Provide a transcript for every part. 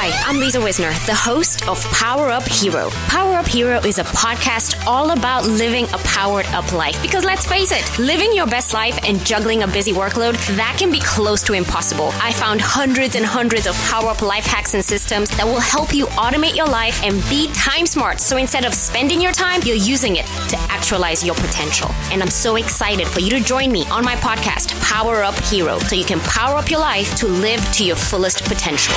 Hi, I'm Lisa Wisner, the host of PowerUp Hero. PowerUp Hero is a podcast all about living a powered up life. Because let's face it, living your best life and juggling a busy workload, that can be close to impossible. I found hundreds and hundreds of PowerUp life hacks and systems that will help you automate your life and be time smart. So instead of spending your time, you're using it to actualize your potential. And I'm so excited for you to join me on my podcast, PowerUp Hero, so you can power up your life to live to your fullest potential.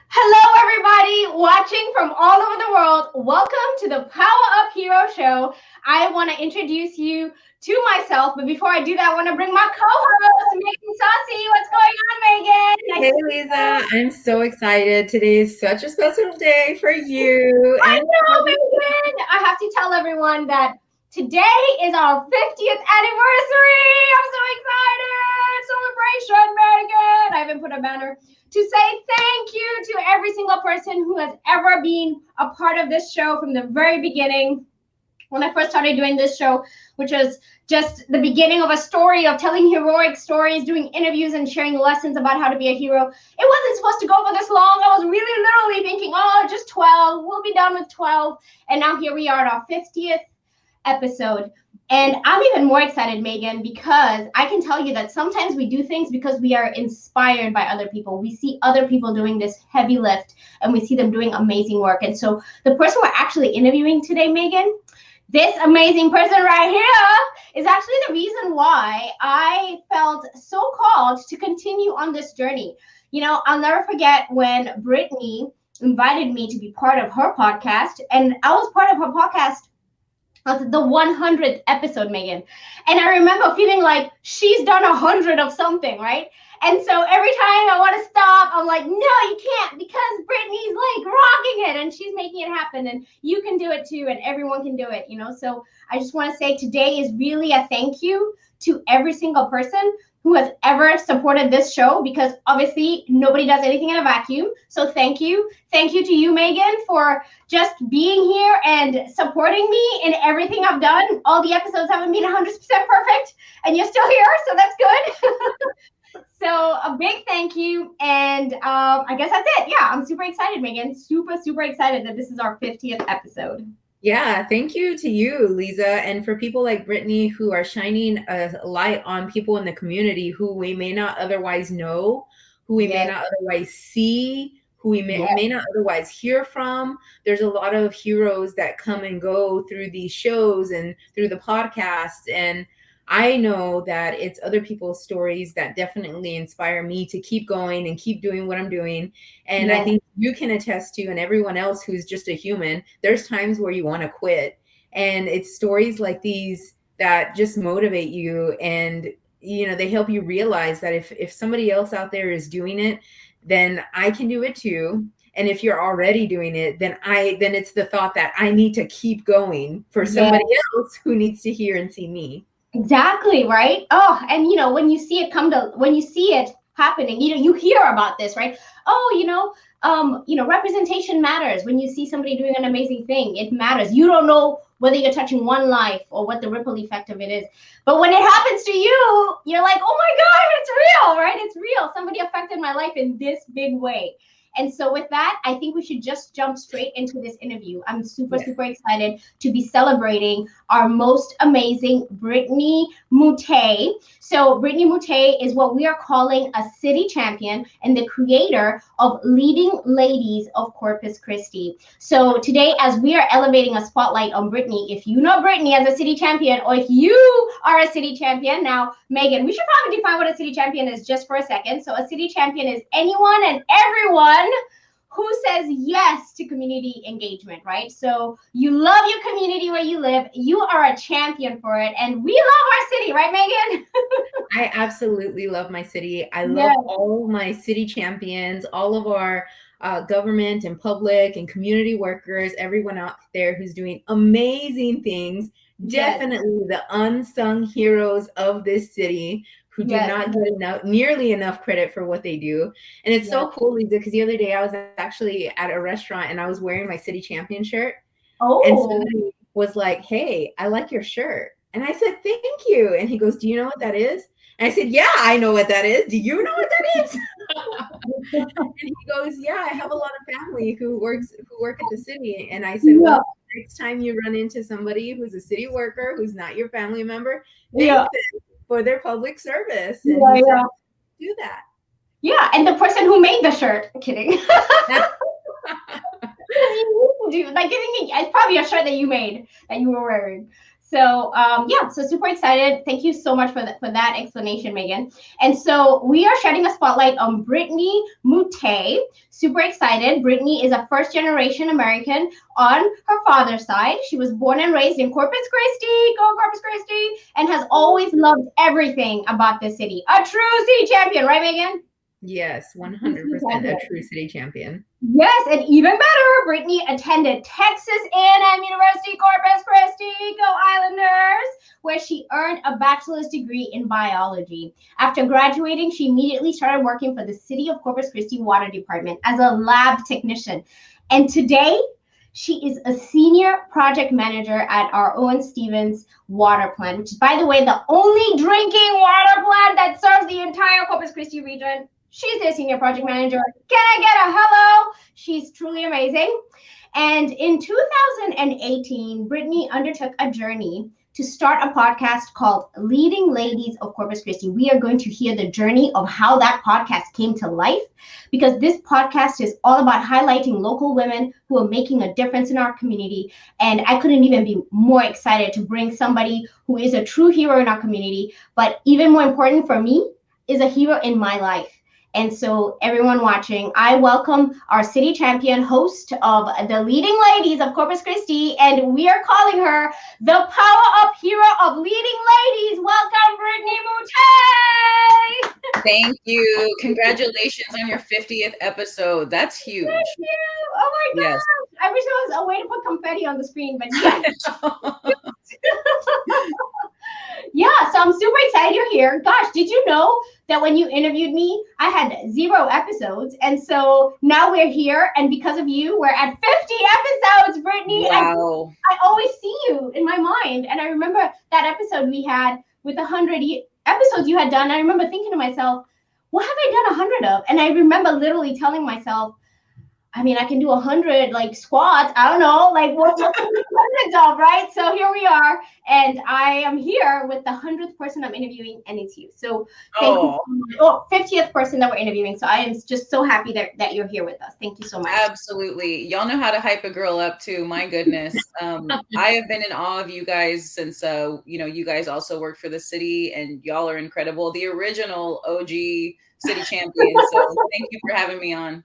Hello, everybody watching from all over the world. Welcome to the PowerUp Hero Show. I want to introduce you to myself, but before I do that, I want to bring my co-host, Megan Saucy. What's going on, Megan? Hey, Lisa. I'm so excited. Today is such a special day for you. I know, Megan. I have to tell everyone that today is our 50th anniversary. I'm so excited. Celebration, Megan. I haven't put a banner to say thank you to every single person who has ever been a part of this show from the very beginning. When I first started doing this show, which was just the beginning of a story of telling heroic stories, doing interviews and sharing lessons about how to be a hero. It wasn't supposed to go for this long. I was really literally thinking, oh, just 12. We'll be done with 12. And now here we are at our 50th episode. And I'm even more excited, Megan, because I can tell you that sometimes we do things because we are inspired by other people. We see other people doing this heavy lift and we see them doing amazing work. And so the person we're actually interviewing today, Megan, this amazing person right here is actually the reason why I felt so called to continue on this journey. You know, I'll never forget when Brittany invited me to be part of her podcast, and I was part of her podcast the 100th episode, Megan. And I remember feeling like she's done 100 of something, right? And so every time I want to stop, I'm like, no, you can't, because Brittany's like rocking it and she's making it happen, and you can do it too, and everyone can do it, you know? So I just want to say today is really a thank you to every single person who has ever supported this show, because obviously nobody does anything in a vacuum. So thank you. Thank you to you, Megan, for just being here and supporting me in everything I've done. All the episodes haven't been 100% perfect, and you're still here, so that's good. So a big thank you. And I guess that's it. Yeah, I'm super excited, Megan. Super excited that this is our 50th episode. Yeah, thank you to you, Lisa. And for people like Brittany who are shining a light on people in the community who we may not otherwise know, who we may not otherwise see, who we may not otherwise hear from. There's a lot of heroes that come and go through these shows and through the podcasts. And I know that it's other people's stories that definitely inspire me to keep going and keep doing what I'm doing. And I think you can attest to, and everyone else who's just a human, there's times where you want to quit. And it's stories like these that just motivate you. And, you know, they help you realize that if somebody else out there is doing it, then I can do it too. And if you're already doing it, then it's the thought that I need to keep going for somebody else who needs to hear and see me. Exactly, right? Oh, and you know, when you see it happening, you know, you hear about this, right? Oh, representation matters. When you see somebody doing an amazing thing, it matters. You don't know whether you're touching one life or what the ripple effect of it is. But when it happens to you, you're like, oh my God, it's real, right? It's real. Somebody affected my life in this big way. And so with that, I think we should just jump straight into this interview. I'm super excited to be celebrating our most amazing Brittany Mouttet. So Brittany Mouttet is what we are calling a city champion and the creator of Leading Ladies of Corpus Christi. So today, as we are elevating a spotlight on Brittany, if you know Brittany as a city champion, or if you are a city champion, now, Megan, we should probably define what a city champion is just for a second. So a city champion is anyone and everyone who says yes to community engagement, right? So you love your community where you live. You are a champion for it. And we love our city, right, Megan? I absolutely love my city. I love all my city champions, all of our government and public and community workers, everyone out there who's doing amazing things. Definitely the unsung heroes of this city who do not get nearly enough credit for what they do. And it's so cool, Lisa, because the other day I was actually at a restaurant and I was wearing my city champion shirt. And somebody was like, hey, I like your shirt. And I said, thank you. And he goes, do you know what that is? And I said, yeah, I know what that is. Do you know what that is? And he goes, yeah, I have a lot of family who work at the city. And I said, well, next time you run into somebody who's a city worker, who's not your family member, thank them for their public service. And he said, do that. Yeah, and the person who made the shirt, kidding. It's probably a shirt that you made that you were wearing. So so super excited. Thank you so much for that explanation, Megan. And so we are shedding a spotlight on Brittany Mouttet. Super excited. Brittany is a first-generation American on her father's side. She was born and raised in Corpus Christi, go Corpus Christi, and has always loved everything about the city. A true city champion, right, Megan? Yes, 100% a true city champion. Yes, and even better, Brittany attended Texas A&M University, Corpus Christi, go Islanders, where she earned a bachelor's degree in biology. After graduating, she immediately started working for the City of Corpus Christi Water Department as a lab technician. And today, she is a senior project manager at our Owen Stevens water plant, which is, by the way, the only drinking water plant that serves the entire Corpus Christi region. She's their senior project manager. Can I get a hello? She's truly amazing. And in 2018, Brittany undertook a journey to start a podcast called Leading Ladies of Corpus Christi. We are going to hear the journey of how that podcast came to life, because this podcast is all about highlighting local women who are making a difference in our community. And I couldn't even be more excited to bring somebody who is a true hero in our community, but even more important for me, is a hero in my life. And so everyone watching, I welcome our city champion, host of the Leading Ladies of Corpus Christi, and we are calling her the PowerUp hero of Leading Ladies. Welcome, Brittany Mouttet. Thank you. Congratulations on your 50th episode. That's huge. Thank you. Oh my gosh. Yes. I wish there was a way to put confetti on the screen, but yes. Yeah, so I'm super excited you're here. Gosh, did you know that when you interviewed me, I had 0 episodes? And so now we're here, and because of you, we're at 50 episodes, Brittany. Wow. I always see you in my mind. And I remember that episode we had with 100 episodes you had done. I remember thinking to myself, what have I done 100 of? And I remember literally telling myself, I mean, I can do 100 like squats. I don't know, like what hundreds of, right? So here we are, and I am here with the 100th person I'm interviewing, and it's you. So thank you. 50th person that we're interviewing. So I am just so happy that you're here with us. Thank you so much. Absolutely. Y'all know how to hype a girl up too. My goodness. I have been in awe of you guys since, you guys also work for the city, and y'all are incredible. The original OG city champion. So thank you for having me on.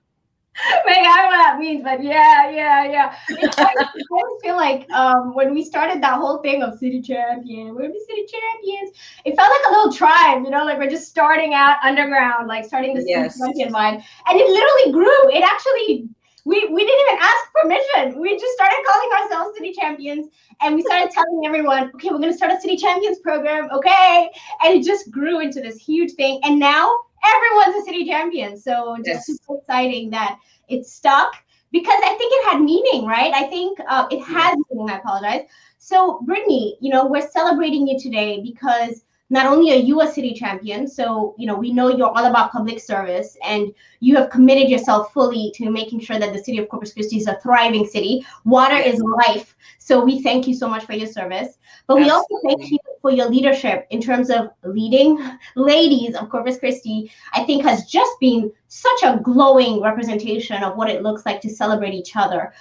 Meg, I don't know what that means, but yeah. I always feel like when we started that whole thing of city champion, we're the city champions, it felt like a little tribe, like we're just starting out underground, like starting the city champion vibe. And it literally grew. It actually, we didn't even ask permission. We just started calling ourselves city champions, and we started telling everyone, okay, we're going to start a city champions program, okay? And it just grew into this huge thing. And now everyone's a city champion. So just super exciting that it stuck, because I think it had meaning, right? I think it has meaning. I apologize. So Brittany, we're celebrating you today because not only are you a city champion, so, we know you're all about public service, and you have committed yourself fully to making sure that the city of Corpus Christi is a thriving city. Water is life. So we thank you so much for your service. But we also thank you for your leadership in terms of leading ladies of Corpus Christi. I think has just been such a glowing representation of what it looks like to celebrate each other.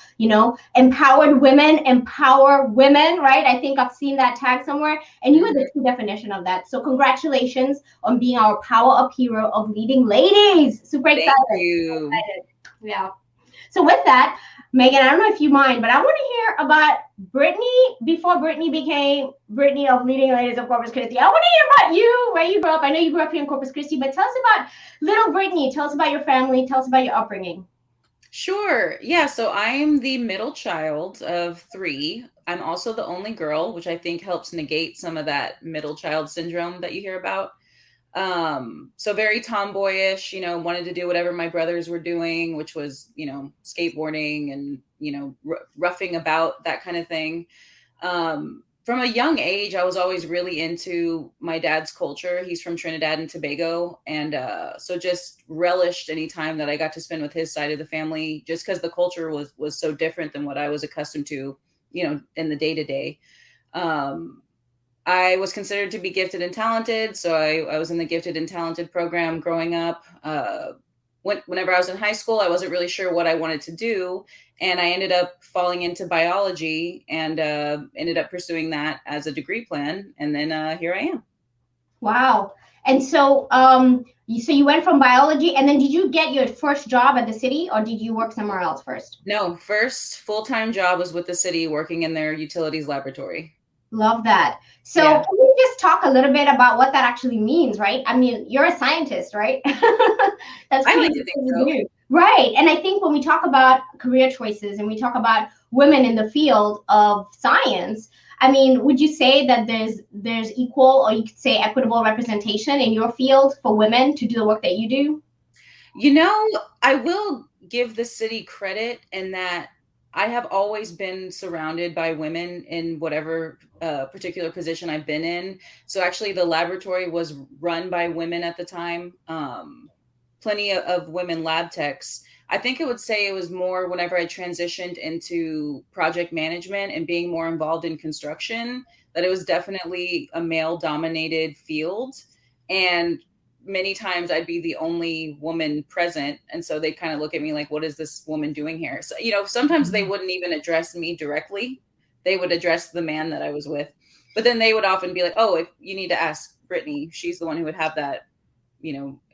Empowered women empower women, right? I think I've seen that tag somewhere, and you are the true definition of that. So congratulations on being our PowerUp hero of Leading Ladies. Super excited. Thank you. Yeah. So with that, Megan, I don't know if you mind, but I want to hear about Brittany before Brittany became Brittany of Leading Ladies of Corpus Christi. I want to hear about you, where you grew up. I know you grew up here in Corpus Christi, but tell us about little Brittany. Tell us about your family. Tell us about your upbringing. Sure. Yeah. So I'm the middle child of 3. I'm also the only girl, which I think helps negate some of that middle child syndrome that you hear about. So very tomboyish, wanted to do whatever my brothers were doing, which was, skateboarding and, roughing about, that kind of thing. From from a young age, I was always really into my dad's culture. He's from Trinidad and Tobago. And so just relished any time that I got to spend with his side of the family, just because the culture was so different than what I was accustomed to, in the day to day. I was considered to be gifted and talented. So I was in the gifted and talented program growing up. Whenever I was in high school, I wasn't really sure what I wanted to do. And I ended up falling into biology and ended up pursuing that as a degree plan. And then here I am. Wow. And so you went from biology, and then did you get your first job at the city, or did you work somewhere else first? No, first full-time job was with the city, working in their utilities laboratory. Love that. So Can you just talk a little bit about what that actually means, right? I mean, you're a scientist, right? That's I like to think so. Right. And I think when we talk about career choices and we talk about women in the field of science, I mean, would you say that there's equal, or you could say equitable representation in your field for women to do the work that you do? I will give the city credit in that I have always been surrounded by women in whatever particular position I've been in. So actually the laboratory was run by women at the time. Plenty of women lab techs. I think I would say it was more whenever I transitioned into project management and being more involved in construction, that it was definitely a male dominated field. And many times I'd be the only woman present. And so they kind of look at me like, what is this woman doing here? So, sometimes they wouldn't even address me directly. They would address the man that I was with. But then they would often be like, oh, if you need to ask Brittany, she's the one who would have that,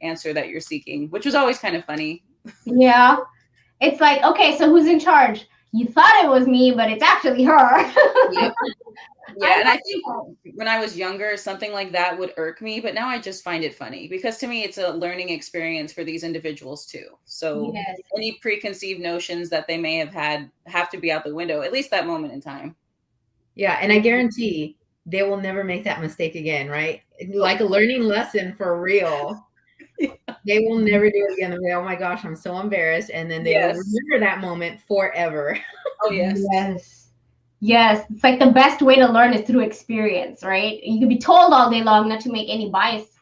answer that you're seeking, which was always kind of funny. Yeah. It's like, okay, so who's in charge? You thought it was me, but it's actually her. Yep. Yeah, and I think when I was younger, something like that would irk me, but now I just find it funny because to me, it's a learning experience for these individuals too. So any preconceived notions that they may have had have to be out the window, at least that moment in time. Yeah, and I guarantee they will never make that mistake again, right? Like a learning lesson for real. Yeah. They will never do it again. They'll be, oh my gosh, I'm so embarrassed. And then they will remember that moment forever. Oh, yes. Yes. It's like the best way to learn is through experience, right? You can be told all day long not to make any biased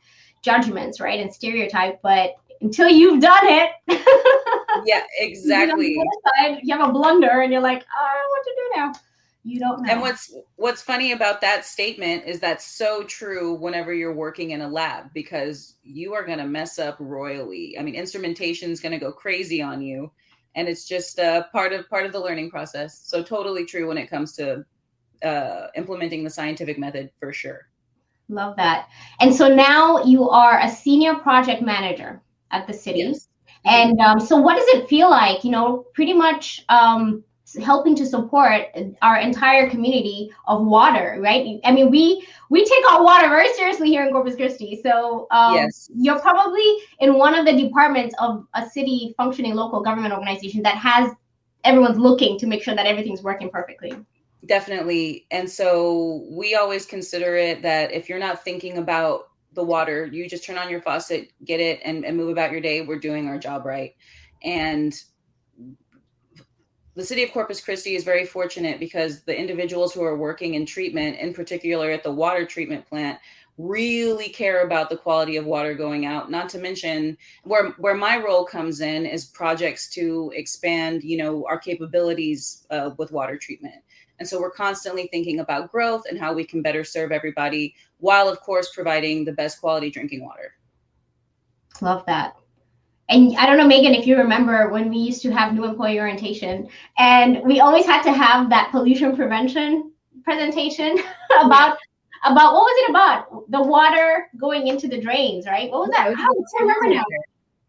judgments, right? And stereotype, but until you've done it. Yeah, exactly. You have a blunder and you're like, I don't know what to do now. You don't know. And what's funny about that statement is that's so true whenever you're working in a lab, because you are going to mess up royally. I mean, instrumentation is going to go crazy on you, and it's just part of the learning process. So totally true when it comes to implementing the scientific method, for sure. Love that. And so now you are a senior project manager at the city. Yes. And so what does it feel like, pretty much helping to support our entire community of water, right? I mean, we take our water very seriously here in Corpus Christi. So you're probably in one of the departments of a city functioning local government organization that has everyone's looking to make sure that everything's working perfectly. Definitely. And so we always consider it that if you're not thinking about the water, you just turn on your faucet, get it, and move about your day. We're doing our job right. And the city of Corpus Christi is very fortunate because the individuals who are working in treatment, in particular at the water treatment plant, really care about the quality of water going out. Not to mention where my role comes in is projects to expand, our capabilities with water treatment. And so we're constantly thinking about growth and how we can better serve everybody while, of course, providing the best quality drinking water. Love that. And I don't know, Megan, if you remember when we used to have new employee orientation, and we always had to have that pollution prevention presentation about what was it about? The water going into the drains, right? What was that? I remember now.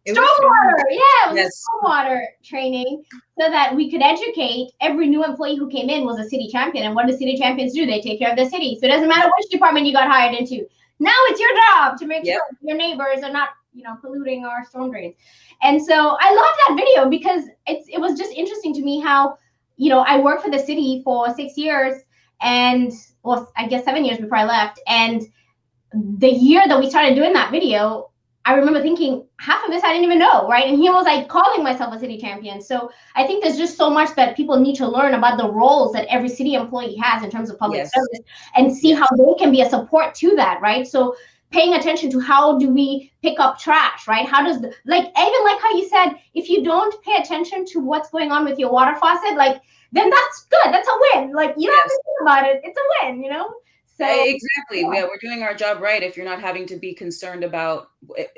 Stormwater. Yeah, it was stormwater training so that we could educate every new employee who came in was a city champion. And what do city champions do? They take care of the city. So it doesn't matter which department you got hired into. Now it's your job to make sure your neighbors are not polluting our storm drains. And so I love that video because it was just interesting to me how, I worked for the city for 6 years and, I guess 7 years before I left. And the year that we started doing that video, I remember thinking half of this I didn't even know, right? And here was I calling myself a city champion. So I think there's just so much that people need to learn about the roles that every city employee has in terms of public service, and see how they can be a support to that, right? So paying attention to how do we pick up trash, right? How does even like how you said, if you don't pay attention to what's going on with your water faucet, like then that's good. That's a win. Like you don't have to think about it. It's a win, you know? So exactly. Yeah, we're doing our job right if you're not having to be concerned about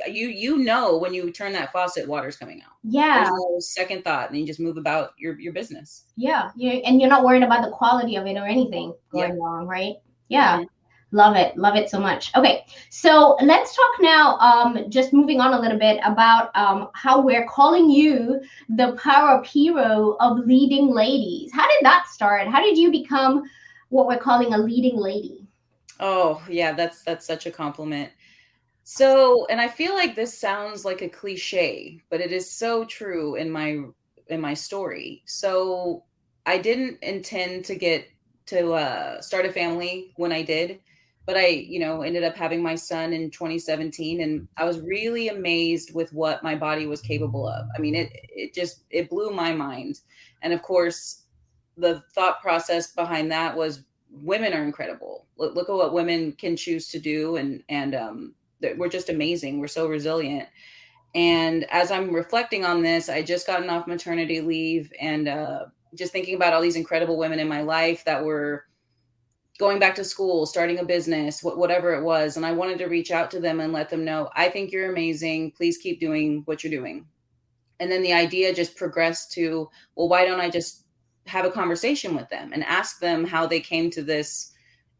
you know when you turn that faucet, water's coming out. Yeah. There's no second thought, and you just move about your business. Yeah. And you're not worried about the quality of it or anything going wrong, right? Yeah. Love it so much. Okay, so let's talk now, just moving on a little bit about how we're calling you the Power Up Hero of leading ladies. How did that start? How did you become what we're calling a leading lady? Oh, yeah, that's such a compliment. So, and I feel like this sounds like a cliche, but it is so true in my story. So I didn't intend to start a family when I did, but I, ended up having my son in 2017, and I was really amazed with what my body was capable of. I mean, it blew my mind. And of course, the thought process behind that was women are incredible. Look at what women can choose to do. And we're just amazing. We're so resilient. And as I'm reflecting on this, I just gotten off maternity leave, and just thinking about all these incredible women in my life that were going back to school, starting a business, whatever it was. And I wanted to reach out to them and let them know, I think you're amazing. Please keep doing what you're doing. And then the idea just progressed to, well, why don't I just have a conversation with them and ask them how they came to this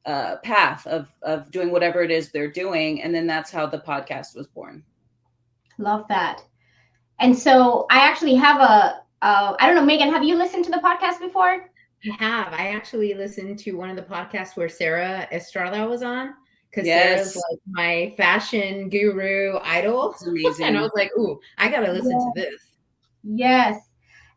path of doing whatever it is they're doing. And then that's how the podcast was born. Love that. And so I actually have I don't know, Megan, have you listened to the podcast before? I have. I actually listened to one of the podcasts where Sarah Estrada was on, because Sarah's like my fashion guru idol. Amazing. And I was like, ooh, I got to listen to this. Yes.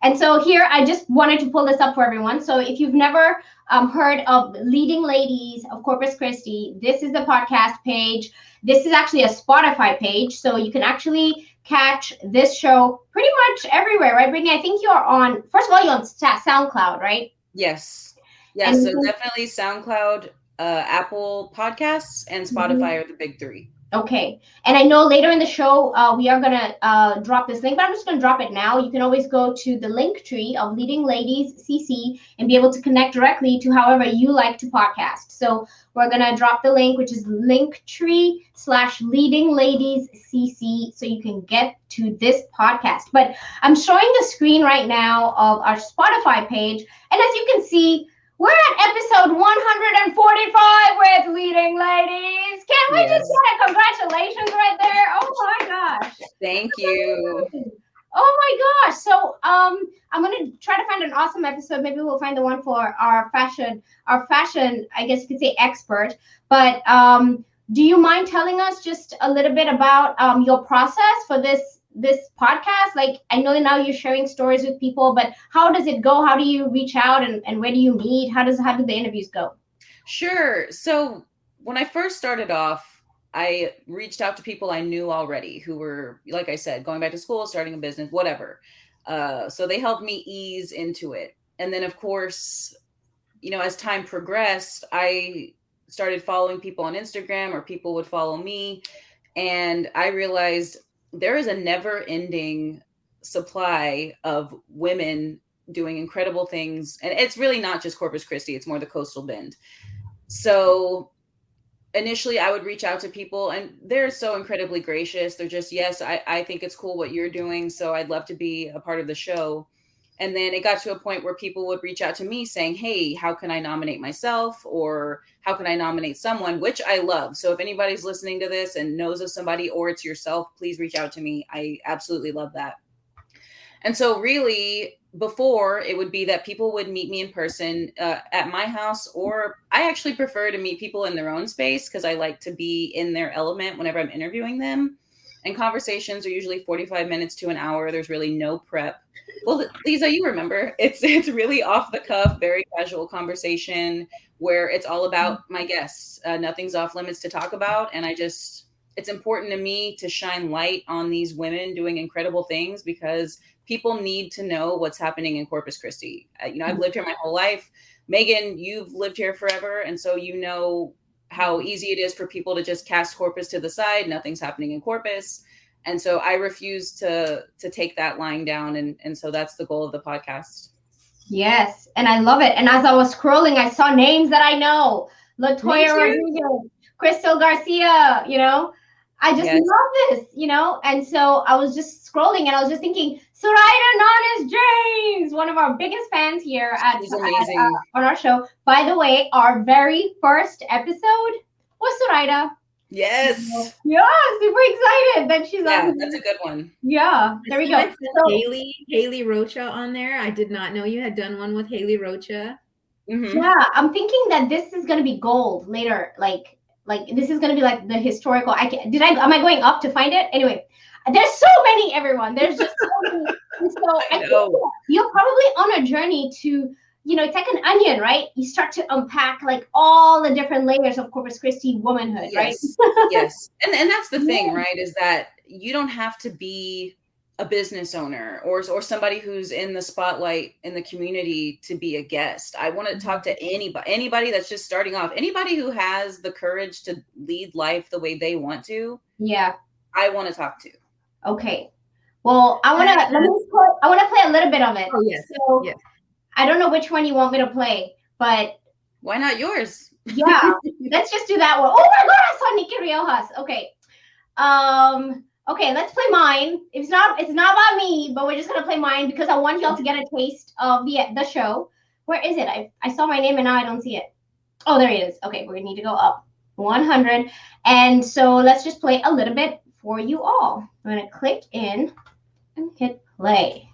And so here, I just wanted to pull this up for everyone. So if you've never heard of Leading Ladies of Corpus Christi, this is the podcast page. This is actually a Spotify page. So you can actually catch this show pretty much everywhere, right, Brittany? I think first of all, you're on SoundCloud, right? Yes. Yeah. So definitely SoundCloud, Apple Podcasts, and Spotify are the big three. Okay. And I know later in the show, we are going to drop this link, but I'm just going to drop it now. You can always go to the link tree of Leading Ladies CC and be able to connect directly to however you like to podcast. So we're going to drop the link, which is linktree/Leading Ladies CC, so you can get to this podcast. But I'm showing the screen right now of our Spotify page. And as you can see, we're at episode 145 with Leading Ladies. Can we just get a congratulations right there? Oh my gosh. Thank you. Oh my gosh. So I'm gonna try to find an awesome episode. Maybe we'll find the one for our fashion, I guess you could say expert. But do you mind telling us just a little bit about your process for this podcast? Like, I know now you're sharing stories with people, but how does it go? How do you reach out, and where do you meet? How do the interviews go? Sure. So when I first started off, I reached out to people I knew already who were, like I said, going back to school, starting a business, whatever. So they helped me ease into it. And then, of course, as time progressed, I started following people on Instagram, or people would follow me. And I realized there is a never-ending supply of women doing incredible things. And it's really not just Corpus Christi, it's more the coastal bend. So initially I would reach out to people, and they're so incredibly gracious. They're just, yes, I think it's cool what you're doing, so I'd love to be a part of the show. And then it got to a point where people would reach out to me saying, hey, how can I nominate myself? Or how can I nominate someone? Which I love. So if anybody's listening to this and knows of somebody, or it's yourself, please reach out to me. I absolutely love that. And so really, before, it would be that people would meet me in person at my house, or I actually prefer to meet people in their own space because I like to be in their element whenever I'm interviewing them. And conversations are usually 45 minutes to an hour. There's really no prep. Well, Lisa, you remember, it's really off the cuff, very casual conversation where it's all about my guests. Nothing's off limits to talk about. And I just it's important to me to shine light on these women doing incredible things, because people need to know what's happening in Corpus Christi. I've lived here my whole life. Megan, you've lived here forever. And so you know how easy it is for people to just cast Corpus to the side. Nothing's happening in Corpus. And so I refuse to take that line down. And so that's the goal of the podcast. Yes. And I love it. And as I was scrolling, I saw names that I know. Latoya Rodriguez, Crystal Garcia, I just love this, and so I was just scrolling and I was just thinking, Soraya Nones James, one of our biggest fans here on our show. By the way, our very first episode was Soraya. Yes. Yeah, super excited that she's on. That's a good one. Yeah, there we go. Haley Rocha on there. I did not know you had done one with Haley Rocha. Mm-hmm. Yeah, I'm thinking that this is going to be gold later, like this is going to be like the historical. Am I going up to find it? Anyway, there's so many, everyone. There's just so many. And so I think you're probably on a journey to, it's like an onion, right? You start to unpack like all the different layers of Corpus Christi womanhood, right? Yes. And that's the thing, right? Is that you don't have to be a business owner or somebody who's in the spotlight in the community to be a guest. I want to talk to anybody that's just starting off, anybody who has the courage to lead life the way they want to. Yeah. I want to talk to. Okay. Well, I want to play a little bit of it. Oh, yes. So yes. I don't know which one you want me to play, but why not yours? Yeah. Let's just do that one. Oh my God, I saw Nikki Riojas. Okay. Okay, let's play mine. It's not about me, but we're just gonna play mine because I want y'all to get a taste of the show. Where is it? I saw my name and now I don't see it. Oh, there it is. Okay, we need to go up 100. And so let's just play a little bit for you all. I'm gonna click in and hit play.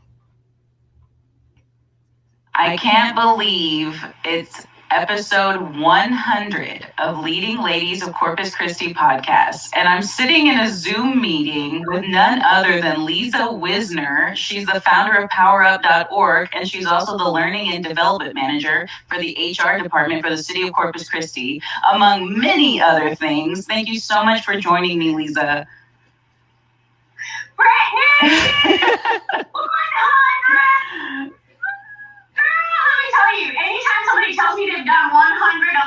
I can't believe it's episode 100 of Leading Ladies of Corpus Christi podcast. And I'm sitting in a Zoom meeting with none other than Lisa Wisner. She's the founder of PowerUp.org, and she's also the Learning and Development Manager for the HR department for the city of Corpus Christi, among many other things. Thank you so much for joining me, Lisa. Brittany! Oh my God, let me tell you, anytime somebody tells me they've done 100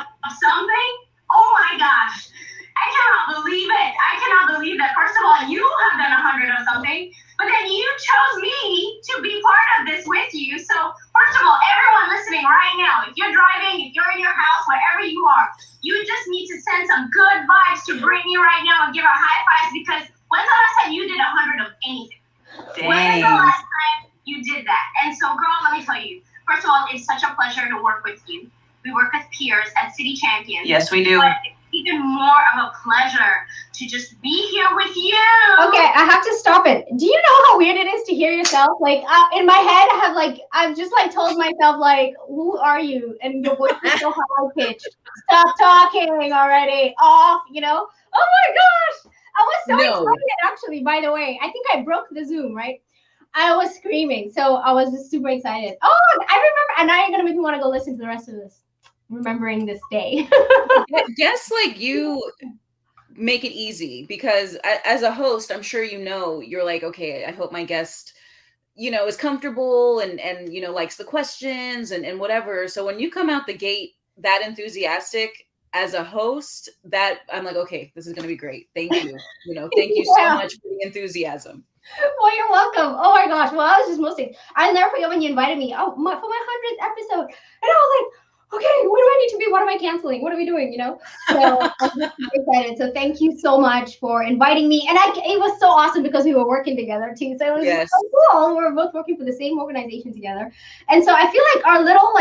of something, oh my gosh, I cannot believe it. I cannot believe that. First of all, you have done 100 of something, but then you chose me to be part of this with you. So first of all, everyone listening right now, if you're driving, if you're in your house, wherever you are, you just need to send some good vibes to Brittany right now and give her high fives, because when's the last time you did 100 of anything? Dang. When's the last time you did that? And so, girl, let me tell you, first of all, it's such a pleasure to work with you. We work as peers at City Champions. Yes, we do. But it's even more of a pleasure to just be here with you. Okay, I have to stop it. Do you know how weird it is to hear yourself? Like, in my head, I've just told myself, who are you? And your voice is so high-pitched. Stop talking already. Off, Oh my gosh. I was so excited, actually, by the way. I think I broke the Zoom, right? I was screaming, so I was just super excited. Oh, I remember, and now you're gonna make me want to go listen to the rest of this, remembering this day. Yes, you make it easy, because as a host, I'm sure you're like, okay, I hope my guest, is comfortable and likes the questions and whatever. So when you come out the gate that enthusiastic as a host, that I'm like, okay, this is gonna be great. Thank you. Thank you so much for the enthusiasm. Well, you're welcome. Oh my gosh. Well, I was just mostly, I'll never forget when you invited me for my 100th episode. And I was like, okay, what do I need to be? What am I canceling? What are we doing? So I'm excited. So thank you so much for inviting me. And it was so awesome because we were working together too. So it was so cool. We were both working for the same organization together. And so I feel like our little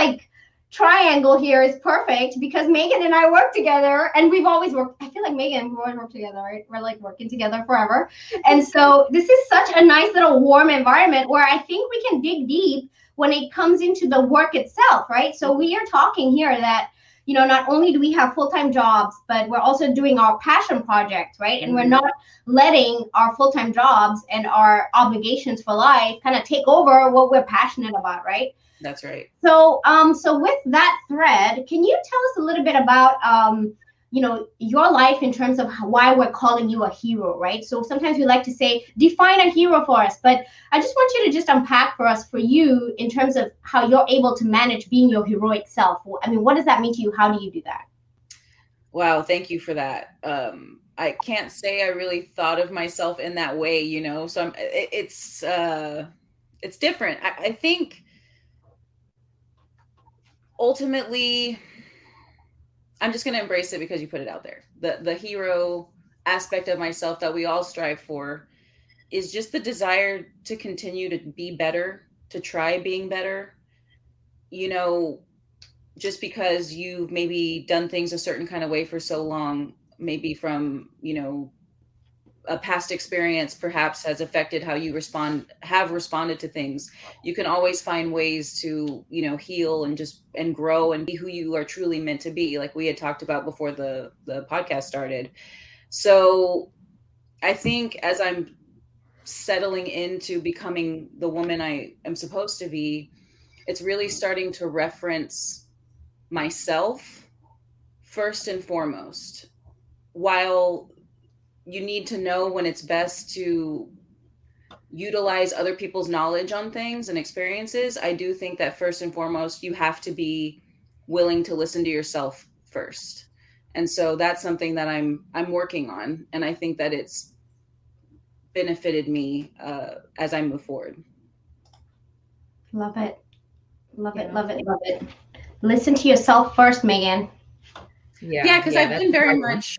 triangle here is perfect because Megan and I work together, and we've always worked. I feel like Megan, we've always worked together, right? We're working together forever. And so this is such a nice little warm environment where I think we can dig deep when it comes into the work itself, right? So we are talking here that, not only do we have full-time jobs, but we're also doing our passion projects, right? And we're not letting our full-time jobs and our obligations for life kind of take over what we're passionate about, right? That's right. So, so with that thread, can you tell us a little bit about your life in terms of why we're calling you a hero, right? So sometimes we like to say, define a hero for us, but I just want you to just unpack for us, for you, in terms of how you're able to manage being your heroic self. I mean, what does that mean to you? How do you do that? Wow, thank you for that. I can't say I really thought of myself in that way, so it's different. I think ultimately I'm just going to embrace it because you put it out there. The hero aspect of myself that we all strive for is just the desire to continue to be better, to try being better. Just because you've maybe done things a certain kind of way for so long, maybe from, a past experience perhaps has affected how you have responded to things. You can always find ways to, heal and grow and be who you are truly meant to be, like we had talked about before the podcast started. So I think as I'm settling into becoming the woman I am supposed to be, it's really starting to reference myself first and foremost. While you need to know when it's best to utilize other people's knowledge on things and experiences, I do think that first and foremost, you have to be willing to listen to yourself first. And so that's something that I'm working on. And I think that it's benefited me as I move forward. Love it. Love it. Love it. Love it. Listen to yourself first, Megan. Yeah, because I've been very much,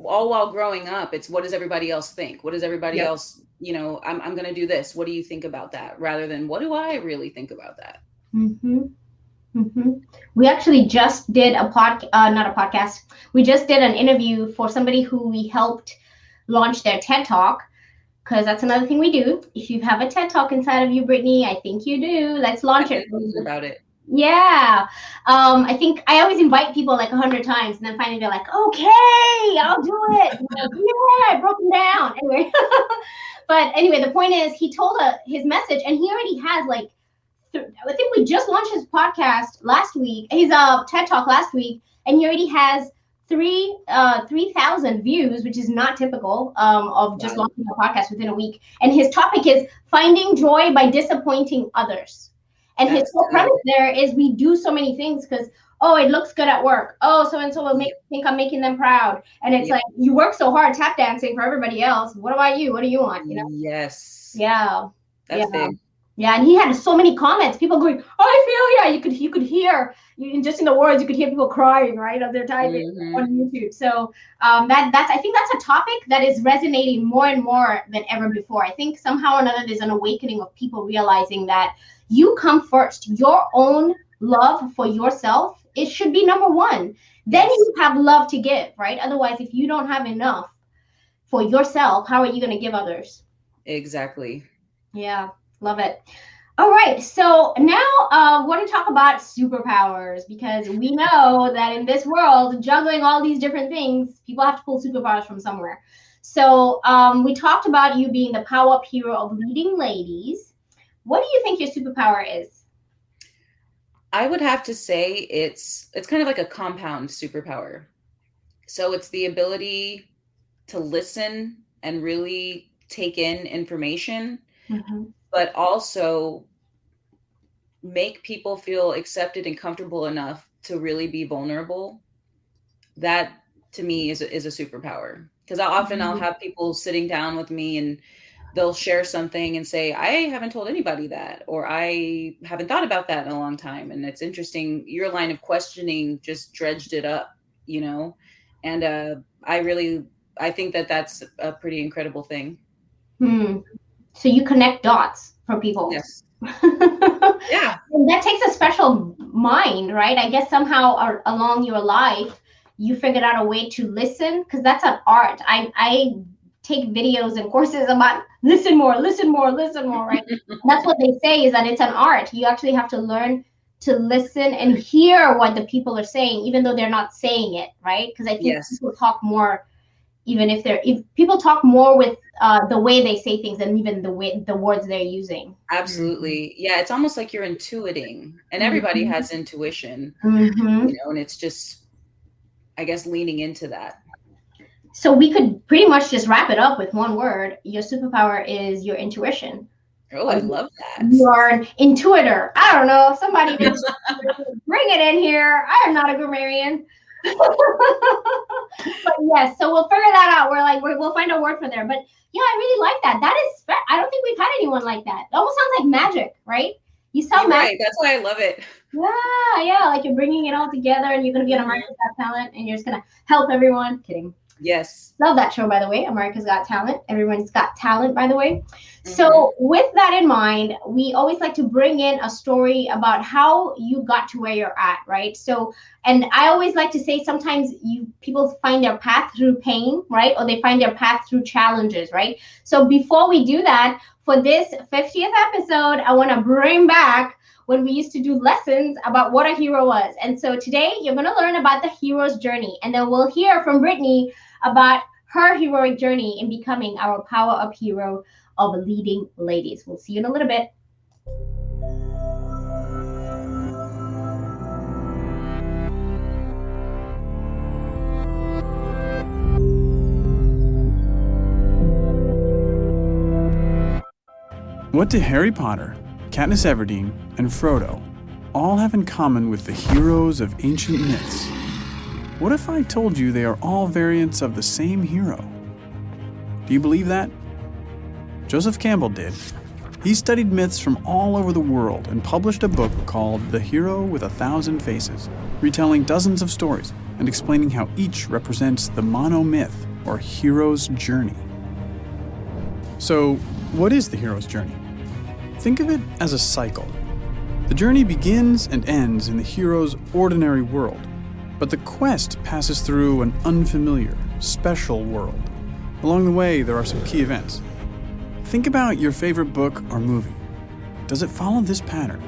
all while growing up, it's what does everybody else think? What does everybody else, I'm going to do this. What do you think about that? Rather than what do I really think about that? Mm-hmm. Mm-hmm. We actually just did not a podcast. We just did an interview for somebody who we helped launch their TED Talk, because that's another thing we do. If you have a TED Talk inside of you, Brittany, I think you do. Let's launch it. About it. Yeah. I think I always invite people like 100 times, and then finally they're like, okay, I'll do it. Yeah, I broke them down. Anyway. But anyway, the point is, he told his message, and he already has I think we just launched his podcast last week, his TED Talk last week, and he already has 3,000 views, which is not typical of just launching a podcast within a week. And his topic is finding joy by disappointing others. And his whole premise there is we do so many things because, it looks good at work. So-and-so will think I'm making them proud. And it's like, you work so hard tap dancing for everybody else. What about you? What do you want? Yes. Yeah. That's big. Yeah, and he had so many comments. People going, I feel ya. You could hear, just in the words, you could hear people crying, right, as they're typing on YouTube. So I think that's a topic that is resonating more and more than ever before. I think somehow or another there's an awakening of people realizing that you come first. Your own love for yourself, it should be number one. Then you have love to give, right? Otherwise, if you don't have enough for yourself, how are you going to give others? Exactly. Yeah. Love it. All right. So now I want to talk about superpowers, because we know that in this world, juggling all these different things, people have to pull superpowers from somewhere. So we talked about you being the PowerUp hero of leading ladies. What do you think your superpower is? I would have to say it's kind of like a compound superpower. So it's the ability to listen and really take in information. Mm-hmm. But also make people feel accepted and comfortable enough to really be vulnerable. That to me is a superpower, because I'll have people sitting down with me and they'll share something and say, I haven't told anybody that, or I haven't thought about that in a long time. And it's interesting. Your line of questioning just dredged it up, and I think that that's a pretty incredible thing. So you connect dots for people. Yes. Yeah. And that takes a special mind, right? I guess somehow along your life, you figured out a way to listen, because that's an art. I take videos and courses about listen more, right? That's what they say, is that it's an art. You actually have to learn to listen and hear what the people are saying, even though they're not saying it, right? Because I think people talk more, if people talk more with the way they say things than even the words they're using. Absolutely. Yeah. It's almost like you're intuiting, and everybody has intuition, and it's just, I guess, leaning into that. So we could pretty much just wrap it up with one word. Your superpower is your intuition. Oh, I love that. You are an intuitor. I don't know. Somebody just bring it in here. I am not a grammarian. But yes, so we'll figure that out. We'll find a word for there. But yeah, I really like that. That is, I don't think we've had anyone like that. It almost sounds like magic, right? You sound magic. Right. That's why I love it. Yeah. Like you're bringing it all together, and you're gonna be on America's Got Talent, and you're just gonna help everyone. Kidding. Yes. Love that show, by the way. America's Got Talent. Everyone's got talent, by the way. So with that in mind, we always like to bring in a story about how you got to where you're at, right? So, and I always like to say sometimes people find their path through pain, right? Or they find their path through challenges, right? So before we do that, for this 50th episode, I want to bring back when we used to do lessons about what a hero was. And so today you're going to learn about the hero's journey, and then we'll hear from Brittany about her heroic journey in becoming our Power Up hero of leading ladies. We'll see you in a little bit. What do Harry Potter, Katniss Everdeen, and Frodo all have in common with the heroes of ancient myths? What if I told you they are all variants of the same hero? Do you believe that? Joseph Campbell did. He studied myths from all over the world and published a book called The Hero with 1,000 Faces, retelling dozens of stories and explaining how each represents the monomyth or hero's journey. So, what is the hero's journey? Think of it as a cycle. The journey begins and ends in the hero's ordinary world, but the quest passes through an unfamiliar, special world. Along the way, there are some key events. Think about your favorite book or movie. Does it follow this pattern?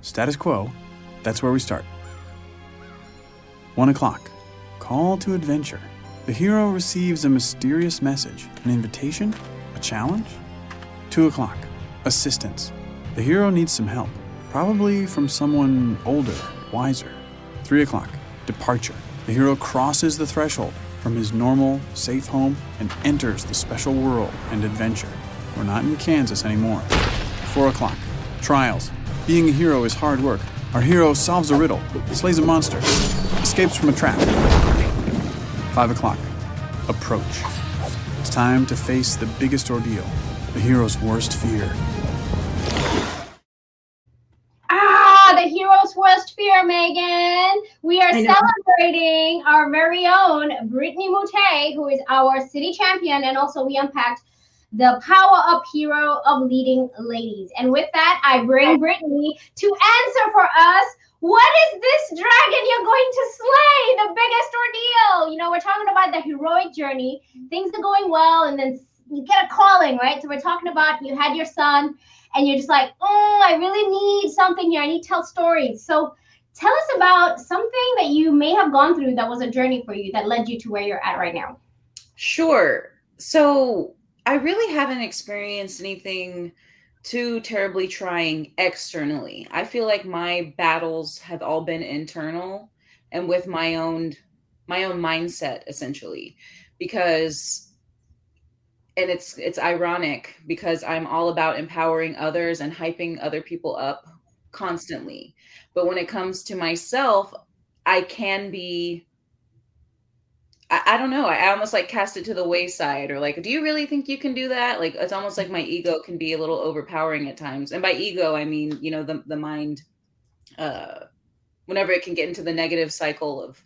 Status quo, that's where we start. 1 o'clock, call to adventure. The hero receives a mysterious message, an invitation, a challenge. 2 o'clock, assistance. The hero needs some help, probably from someone older, wiser. 3 o'clock, departure. The hero crosses the threshold from his normal, safe home and enters the special world and adventure. We're not in Kansas anymore. 4 o'clock, trials. Being a hero is hard work. Our hero solves a riddle, slays a monster, escapes from a trap. 5 o'clock, approach. It's time to face the biggest ordeal, the hero's worst fear. The hero's worst fear, Megan. We are celebrating our very own Brittany Mouttet, who is our city champion, and also we unpacked the Power Up hero of leading ladies. And with that, I bring Brittany to answer for us. What is this dragon you're going to slay? The biggest ordeal. You know, we're talking about the heroic journey. Things are going well, and then you get a calling, right? So we're talking about you had your son, and you're just like, I really need something here. I need to tell stories. So tell us about something that you may have gone through that was a journey for you that led you to where you're at right now. Sure. So I really haven't experienced anything too terribly trying externally. I feel like my battles have all been internal and with my own mindset, essentially, because, and it's ironic because I'm all about empowering others and hyping other people up constantly. But when it comes to myself, I can be, I don't know, I almost like cast it to the wayside, or like, do you really think you can do that? Like, it's almost like my ego can be a little overpowering at times. And by ego, I mean, you know, the mind, whenever it can get into the negative cycle of,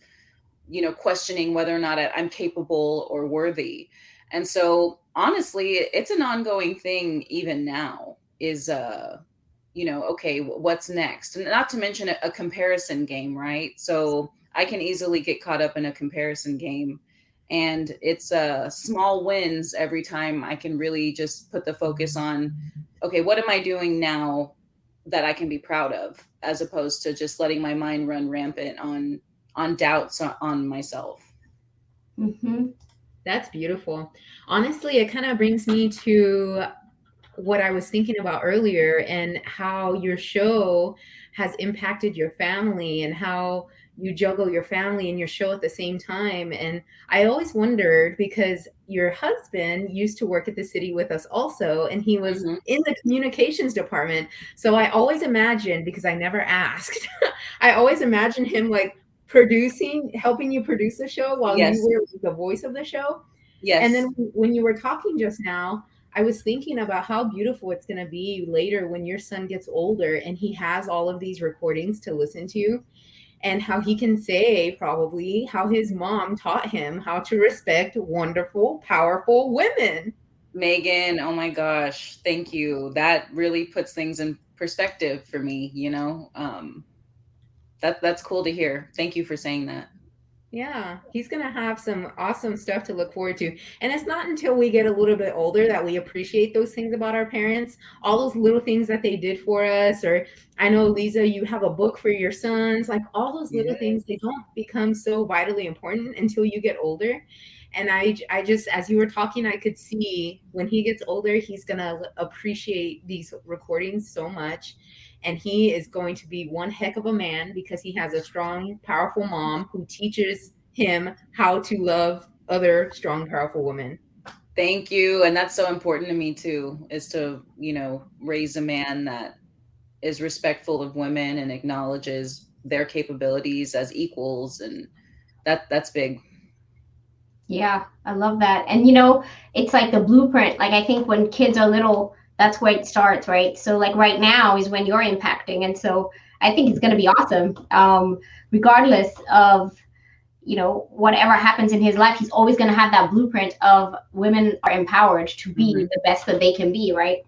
you know, questioning whether or not I'm capable or worthy. And so honestly, it's an ongoing thing even now is, you know, okay, what's next? And not to mention a comparison game, right? So I can easily get caught up in a comparison game, and it's small wins every time I can really just put the focus on, okay, what am I doing now that I can be proud of, as opposed to just letting my mind run rampant on doubts on myself. Mm-hmm. That's beautiful. Honestly, it kind of brings me to what I was thinking about earlier and how your show has impacted your family and how you juggle your family and your show at the same time. And I always wondered, because your husband used to work at the city with us also, and he was in the communications department. So I always imagined, because I never asked, I always imagined him like helping you produce the show while you were the voice of the show. Yes. And then when you were talking just now, I was thinking about how beautiful it's going to be later when your son gets older and he has all of these recordings to listen to, and how he can say probably how his mom taught him how to respect wonderful, powerful women. Megan, oh my gosh, thank you. That really puts things in perspective for me, you know. That's cool to hear. Thank you for saying that. Yeah, he's going to have some awesome stuff to look forward to. And it's not until we get a little bit older that we appreciate those things about our parents, all those little things that they did for us. Or I know, Lisa, you have a book for your sons, like all those little things, they don't become so vitally important until you get older. And I just, as you were talking, I could see when he gets older, he's going to appreciate these recordings so much. And he is going to be one heck of a man because he has a strong, powerful mom who teaches him how to love other strong, powerful women. Thank you. And that's so important to me too, is to, you know, raise a man that is respectful of women and acknowledges their capabilities as equals. And that's big. Yeah, I love that. And, you know, it's like the blueprint. Like, I think when kids are little, that's where it starts, right? So like right now is when you're impacting. And so I think it's going to be awesome. Regardless of, you know, whatever happens in his life, he's always going to have that blueprint of women are empowered to be the best that they can be, right?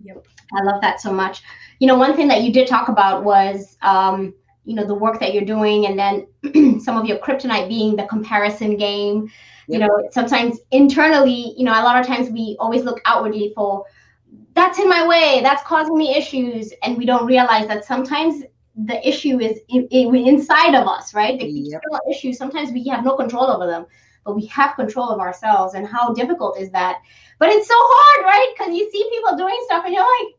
Yep. I love that so much. You know, one thing that you did talk about was, you know, the work that you're doing, and then some of your kryptonite being the comparison game. You know, sometimes internally, you know, a lot of times we always look outwardly for, that's in my way, that's causing me issues. And we don't realize that sometimes the issue is inside of us, right? The external issues, sometimes we have no control over them, but we have control of ourselves. And how difficult is that? But it's so hard, right? Because you see people doing stuff and you're like,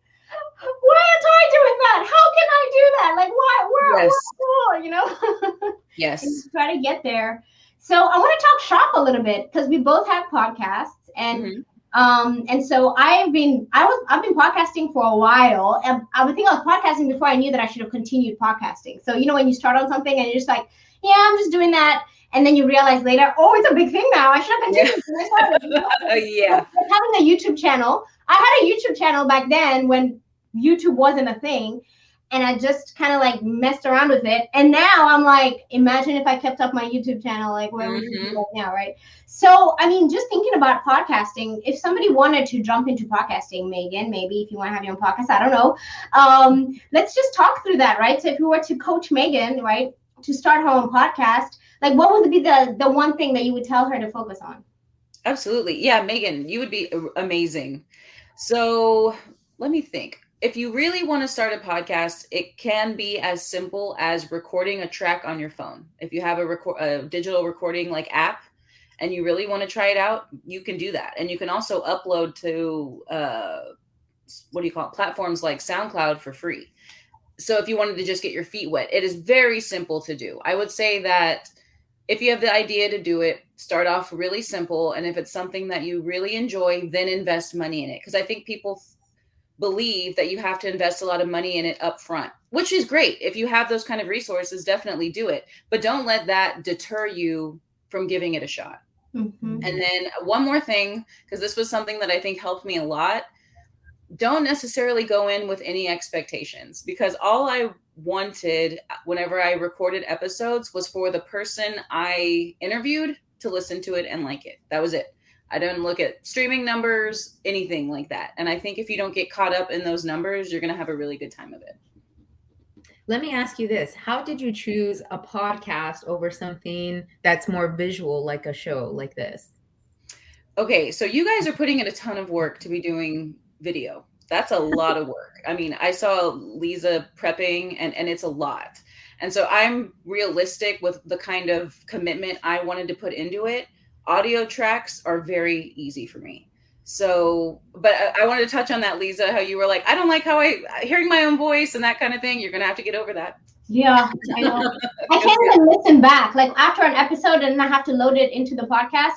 why am I doing that? How can I do that? Like, why? Where cool, you know? Yes. And try to get there. So I want to talk shop a little bit because we both have podcasts, and and so I've been podcasting for a while, and I would think I was podcasting before I knew that I should have continued podcasting. So, you know, when you start on something and you're just like, yeah, I'm just doing that. And then you realize later, oh, it's a big thing now. I should have continued. Yeah. Having a YouTube channel. I had a YouTube channel back then when YouTube wasn't a thing. And I just kind of like messed around with it. And now I'm like, imagine if I kept up my YouTube channel, like where would we be right now, right? So, I mean, just thinking about podcasting, if somebody wanted to jump into podcasting, Megan, maybe if you want to have your own podcast, I don't know. Let's just talk through that, right? So if you were to coach Megan, right, to start her own podcast, like what would be the one thing that you would tell her to focus on? Absolutely. Yeah, Megan, you would be amazing. So let me think. If you really want to start a podcast, it can be as simple as recording a track on your phone. If you have a digital recording like app and you really want to try it out, you can do that. And you can also upload to, platforms like SoundCloud for free. So if you wanted to just get your feet wet, it is very simple to do. I would say that if you have the idea to do it, start off really simple. And if it's something that you really enjoy, then invest money in it. Because I think people believe that you have to invest a lot of money in it up front, which is great. If you have those kind of resources, definitely do it. But don't let that deter you from giving it a shot. And then one more thing, because this was something that I think helped me a lot. Don't necessarily go in with any expectations, because all I wanted whenever I recorded episodes was for the person I interviewed to listen to it and like it. That was it. I don't look at streaming numbers, anything like that. And I think if you don't get caught up in those numbers, you're going to have a really good time of it. Let me ask you this. How did you choose a podcast over something that's more visual, like a show like this? Okay, so you guys are putting in a ton of work to be doing video. That's a lot of work. I mean, I saw Lisa prepping and it's a lot. And so I'm realistic with the kind of commitment I wanted to put into it. Audio tracks are very easy for me. So, but I wanted to touch on that, Lisa, how you were like, I don't like hearing my own voice and that kind of thing. You're going to have to get over that. Yeah, I know. I can't even listen back. Like after an episode and I have to load it into the podcast,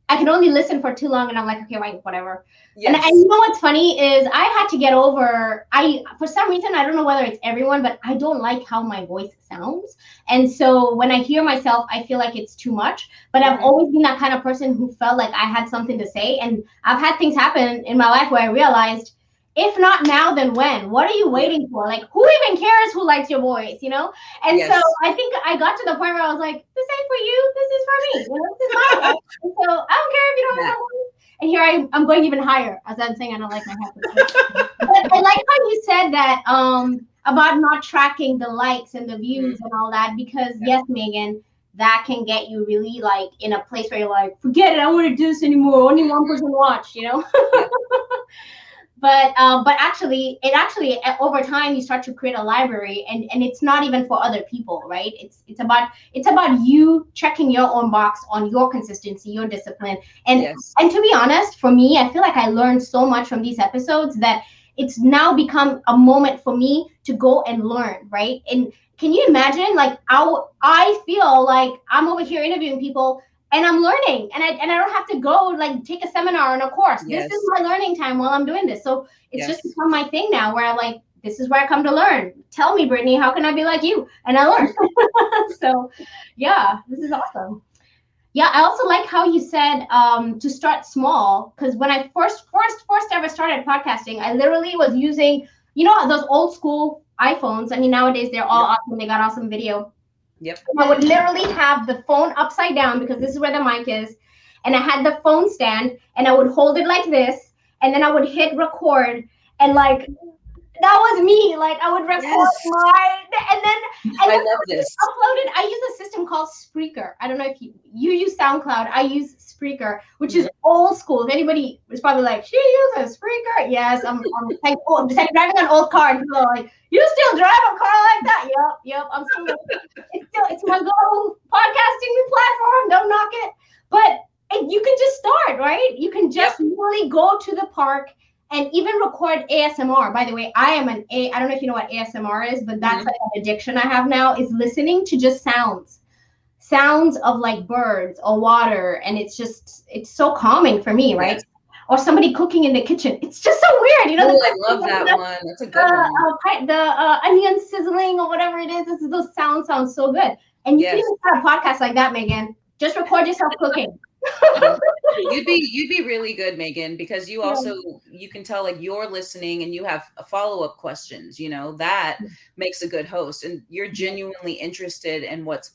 I can only listen for too long and I'm like, okay, wait, whatever. Yes. And you know what's funny is I had to get over, for some reason, I don't know whether it's everyone, but I don't like how my voice sounds. And so when I hear myself, I feel like it's too much. But I've always been that kind of person who felt like I had something to say. And I've had things happen in my life where I realized, if not now, then when? What are you waiting for? Like, who even cares who likes your voice, you know? And so I think I got to the point where I was like, this ain't for you. This is for me. You know, this is my life. And so I don't care if you don't like my voice. And here I'm going even higher as I'm saying I don't like my voice. But I like how you said that about not tracking the likes and the views and all that, because yes, Megan, that can get you really like in a place where you're like, forget it, I don't want to do this anymore. Only one person watched, you know? But actually over time you start to create a library and it's not even for other people, right? It's about you checking your own box on your consistency, your discipline. And to be honest, for me, I feel like I learned so much from these episodes that it's now become a moment for me to go and learn, right? And can you imagine like how I feel like I'm over here interviewing people and I'm learning, and I don't have to go like take a seminar and a course. This is my learning time while I'm doing this. So it's just become my thing now, where I'm like, this is where I come to learn. Tell me, Brittany, how can I be like you? And I learn. So yeah, this is awesome. Yeah, I also like how you said to start small, because when I first ever started podcasting, I literally was using, you know, those old school iPhones. I mean, nowadays they're all awesome. They got awesome video. Yep. And I would literally have the phone upside down because this is where the mic is. And I had the phone stand and I would hold it like this. And then I would hit record. And like, that was me. Like I would record and then I love this. Uploaded. I use a system called Spreaker. I don't know if you use SoundCloud. I use Spreaker, which is old school. If anybody is probably like, she uses Spreaker. Yes, I'm like, driving an old car. And people are like, you still drive a car like that? Yep. I'm still. It's my little podcasting platform. Don't knock it. But you can just start, right? You can just really go to the park and even record ASMR. By the way, I don't know if you know what ASMR is, but that's like an addiction I have now, is listening to just sounds of like birds or water. And it's so calming for me, right? Or somebody cooking in the kitchen. It's just so weird, you know? I love that one. That's a good one. The onion sizzling or whatever it is. Those sounds sound so good. And you can even start a podcast like that, Megan. Just record yourself cooking. You'd be really good, Megan, because you also you can tell like you're listening and you have follow-up questions, you know, that makes a good host, and you're genuinely interested in what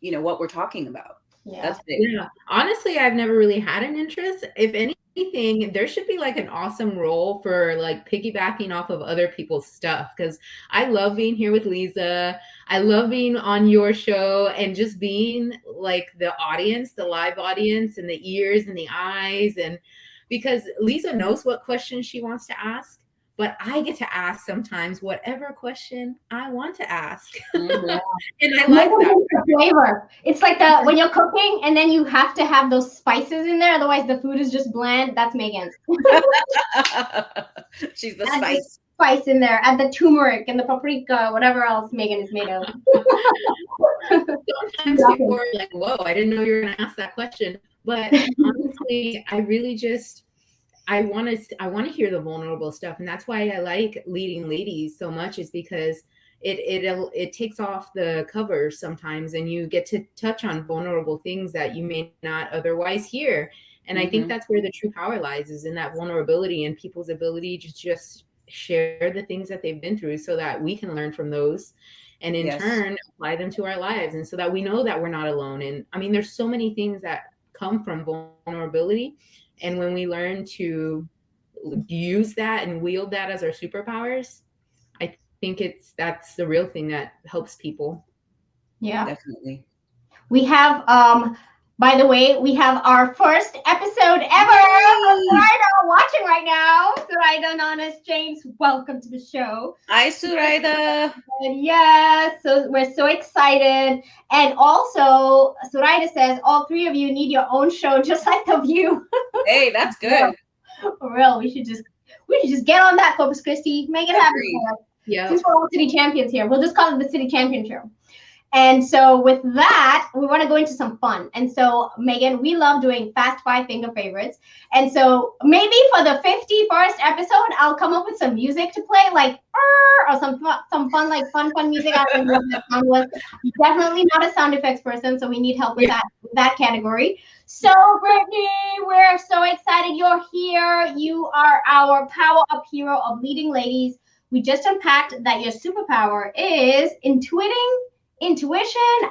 we're talking about. That's big. Honestly, I've never really had an interest. If anything, there should be like an awesome role for like piggybacking off of other people's stuff, because I love being here with Lisa. I love being on your show and just being like the audience, the live audience, and the ears and the eyes. And because Lisa knows what questions she wants to ask, but I get to ask sometimes whatever question I want to ask. And I like that flavor. It's like when you're cooking and then you have to have those spices in there, otherwise the food is just bland. That's Megan's. She's the spice. Spice in there, add the turmeric and the paprika, whatever else Megan is made of. Sometimes people are like, whoa, I didn't know you were going to ask that question. But honestly, I really just, I want to hear the vulnerable stuff. And that's why I like Leading Ladies so much, is because it takes off the cover sometimes and you get to touch on vulnerable things that you may not otherwise hear. And I think that's where the true power lies, is in that vulnerability and people's ability to just share the things that they've been through, so that we can learn from those and in turn apply them to our lives, and so that we know that we're not alone. And I mean, there's so many things that come from vulnerability, and when we learn to use that and wield that as our superpowers, I think that's the real thing that helps people. Yeah, definitely. We have by the way, we have our first episode ever of Suraida watching right now. Suraida and Honest James, welcome to the show. Hi, Suraida. Yes, so we're so excited. And also, Suraida says all three of you need your own show, just like The View. Hey, that's good. For real, we should just get on that, Corpus Christi. Make it happen. Yeah. Since we're all city champions here, we'll just call it the city champion show. And so with that, we want to go into some fun. And so, Megan, we love doing fast 5 finger favorites. And so maybe for the 51st episode, I'll come up with some music to play, like, or some fun, like fun music. I don't know what that sound was. Definitely not a sound effects person, so we need help with that category. So, Brittany, we're so excited you're here. You are our Power Up hero of leading ladies. We just unpacked that your superpower is intuition.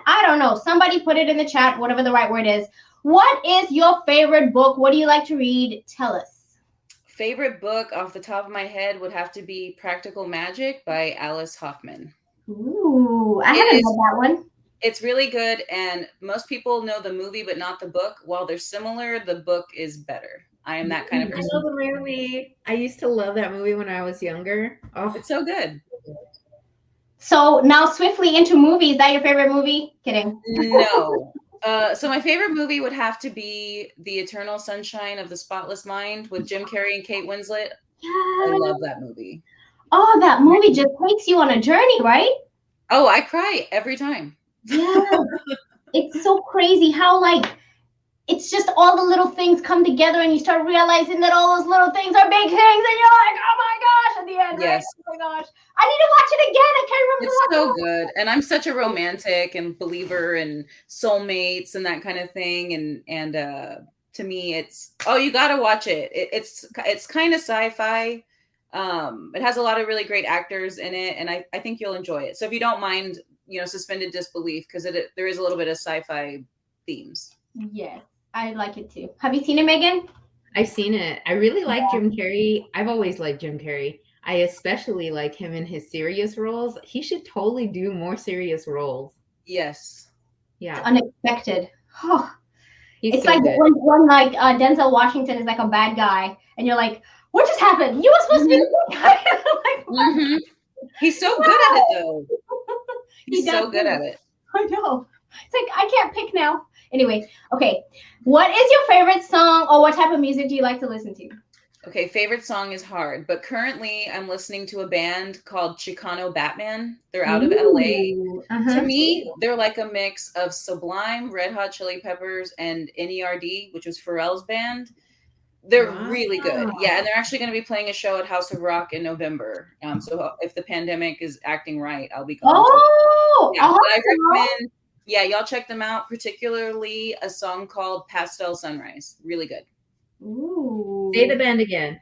I don't know. Somebody put it in the chat, whatever the right word is. What is your favorite book? What do you like to read? Tell us. Favorite book off the top of my head would have to be Practical Magic by Alice Hoffman. Ooh, I haven't read that one. It's really good, and most people know the movie but not the book. While they're similar, the book is better. I am that kind of person. I love the movie. I used to love that movie when I was younger. Oh, it's so good. So now swiftly into movies. Is that your favorite movie? Kidding. No. So my favorite movie would have to be The Eternal Sunshine of the Spotless Mind with Jim Carrey and Kate Winslet. I love that movie. Oh, that movie just takes you on a journey, right? Oh, I cry every time. Yeah. It's so crazy how, like, it's just all the little things come together and you start realizing that all those little things are big things and you're like, oh my gosh, at the end, yes. Right? Oh my gosh. I need to watch it again. I can't remember. It's so good. And I'm such a romantic and believer in soulmates and that kind of thing. And to me, it's, you got to watch it. It's kind of sci-fi. It has a lot of really great actors in it. And I think you'll enjoy it. So if you don't mind, suspended disbelief, because there is a little bit of sci-fi themes. Yeah. I like it too. Have you seen it, Megan? I've seen it. I really like Jim Carrey. I've always liked Jim Carrey. I especially like him in his serious roles. He should totally do more serious roles. Yes. Yeah. It's unexpected. Oh. It's so like good. when like Denzel Washington is like a bad guy, and you're like, "What just happened? You were supposed to be the good guy." Like, mm-hmm. He's so good at it, though. He's so good at it. I know. It's like I can't pick now. Anyway, okay. What is your favorite song, or what type of music do you like to listen to? Okay, favorite song is hard, but currently I'm listening to a band called Chicano Batman. They're out of LA. To me, they're like a mix of Sublime, Red Hot Chili Peppers, and NERD, which was Pharrell's band. They're really good. Yeah, and they're actually going to be playing a show at House of Rock in November. So if the pandemic is acting right, I'll be going. I recommend. Yeah, y'all check them out, particularly a song called Pastel Sunrise. Really good. Ooh. Say the band again.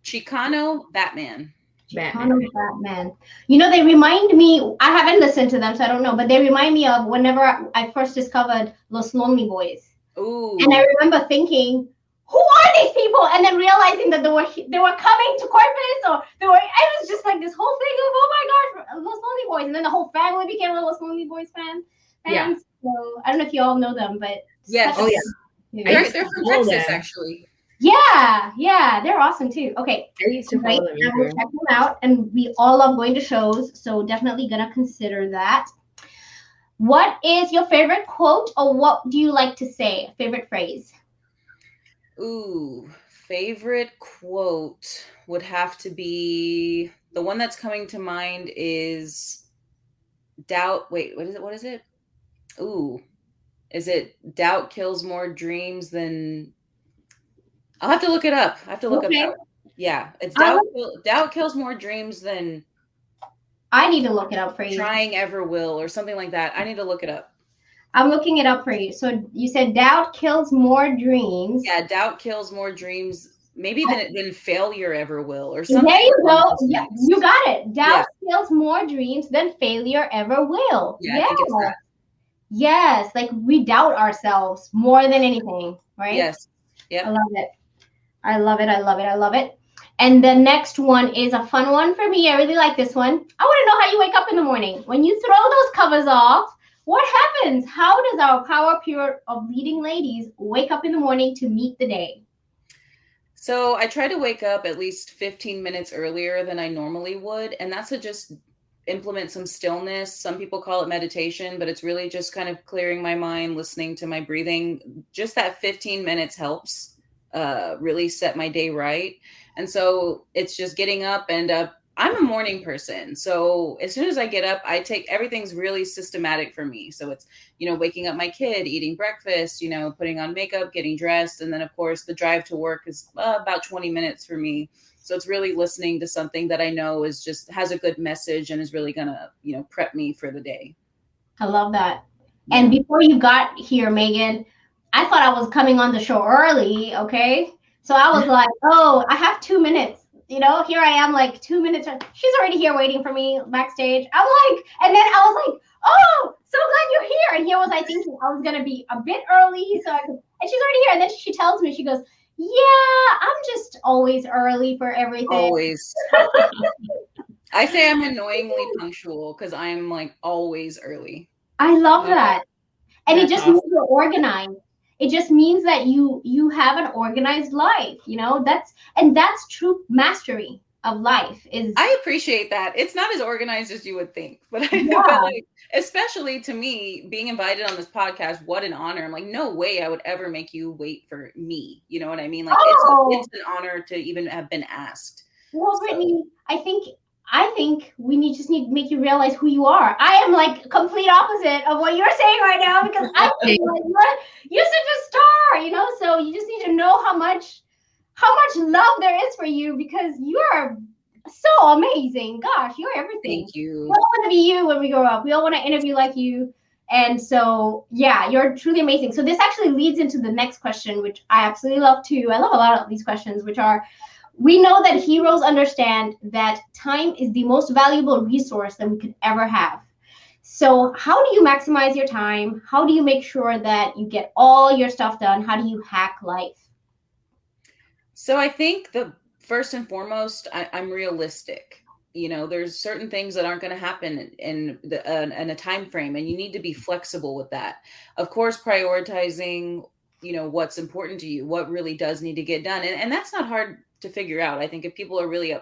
Chicano Batman. Batman. They remind me, I haven't listened to them, so I don't know, but they remind me of whenever I first discovered Los Lonely Boys. Ooh. And I remember thinking, who are these people? And then realizing that they were coming to Corpus, or it was just like this whole thing of, oh my gosh, Los Lonely Boys. And then the whole family became a Los Lonely Boys fan. Yeah. So I don't know if you all know them, but yes. Oh yeah. They're from Texas, actually. Yeah, they're awesome too. Okay, I used to follow them. I will check them out, and we all love going to shows, so definitely gonna consider that. What is your favorite quote, or what do you like to say? Favorite phrase? Ooh, favorite quote would have to be, the one that's coming to mind is doubt. Wait, what is it? Ooh, is it doubt kills more dreams than... I'll have to look it up. I have to look up doubt. Yeah, it's doubt kills more dreams than... I need to look it up for you. Trying ever will, or something like that. I need to look it up. I'm looking it up for you. So you said doubt kills more dreams. Yeah, doubt kills more dreams maybe than failure ever will, or something. There you go. Yeah, you got it. Doubt kills more dreams than failure ever will. Yeah, I think it's that. Yes, like we doubt ourselves more than anything, right? Yes. Yeah. I love it. And the next one is a fun one for me. I really like this one. I want to know how you wake up in the morning. When you throw those covers off, what happens? How does our Power Pure of leading ladies wake up in the morning to meet the day? So I try to wake up at least 15 minutes earlier than I normally would. And that's to just implement some stillness. Some people call it meditation, but it's really just kind of clearing my mind, listening to my breathing. Just that 15 minutes helps really set my day right. And so it's just getting up and I'm a morning person. So as soon as I get up, everything's really systematic for me. So it's, waking up my kid, eating breakfast, putting on makeup, getting dressed. And then of course the drive to work is about 20 minutes for me. So it's really listening to something that I know has a good message and is really gonna, prep me for the day. I love that. And before you got here, Megan, I thought I was coming on the show early. Okay. So I was like, oh, I have 2 minutes. Here I am, like 2 minutes. She's already here waiting for me backstage. I'm like, and then I was like, oh, so glad you're here. And here was I thinking I was gonna be a bit early, and she's already here. And then she tells me, she goes, yeah, I'm just always early for everything. Always. I say I'm annoyingly punctual because I'm like always early. I love that. And it just means you're organized. It just means that you have an organized life, that's true mastery of life. I appreciate that. It's not as organized as you would think, but especially to me, being invited on this podcast, what an honor. I'm like, no way I would ever make you wait for me. You know what I mean? Like it's an honor to even have been asked. Well, Brittany, I think we just need to make you realize who you are. I am like complete opposite of what you're saying right now, because I think like you're such a star, so you just need to know how much love there is for you, because you are so amazing. Gosh, you're everything. Thank you. We all want to be you when we grow up. We all want to interview like you. And so, yeah, you're truly amazing. So this actually leads into the next question, which I absolutely love too. I love a lot of these questions, which are, we know that heroes understand that time is the most valuable resource that we could ever have. So how do you maximize your time? How do you make sure that you get all your stuff done? How do you hack life? So I think the first and foremost, I'm realistic. There's certain things that aren't going to happen in a time frame, and you need to be flexible with that. Of course, prioritizing, what's important to you, what really does need to get done. And that's not hard to figure out. I think if people are really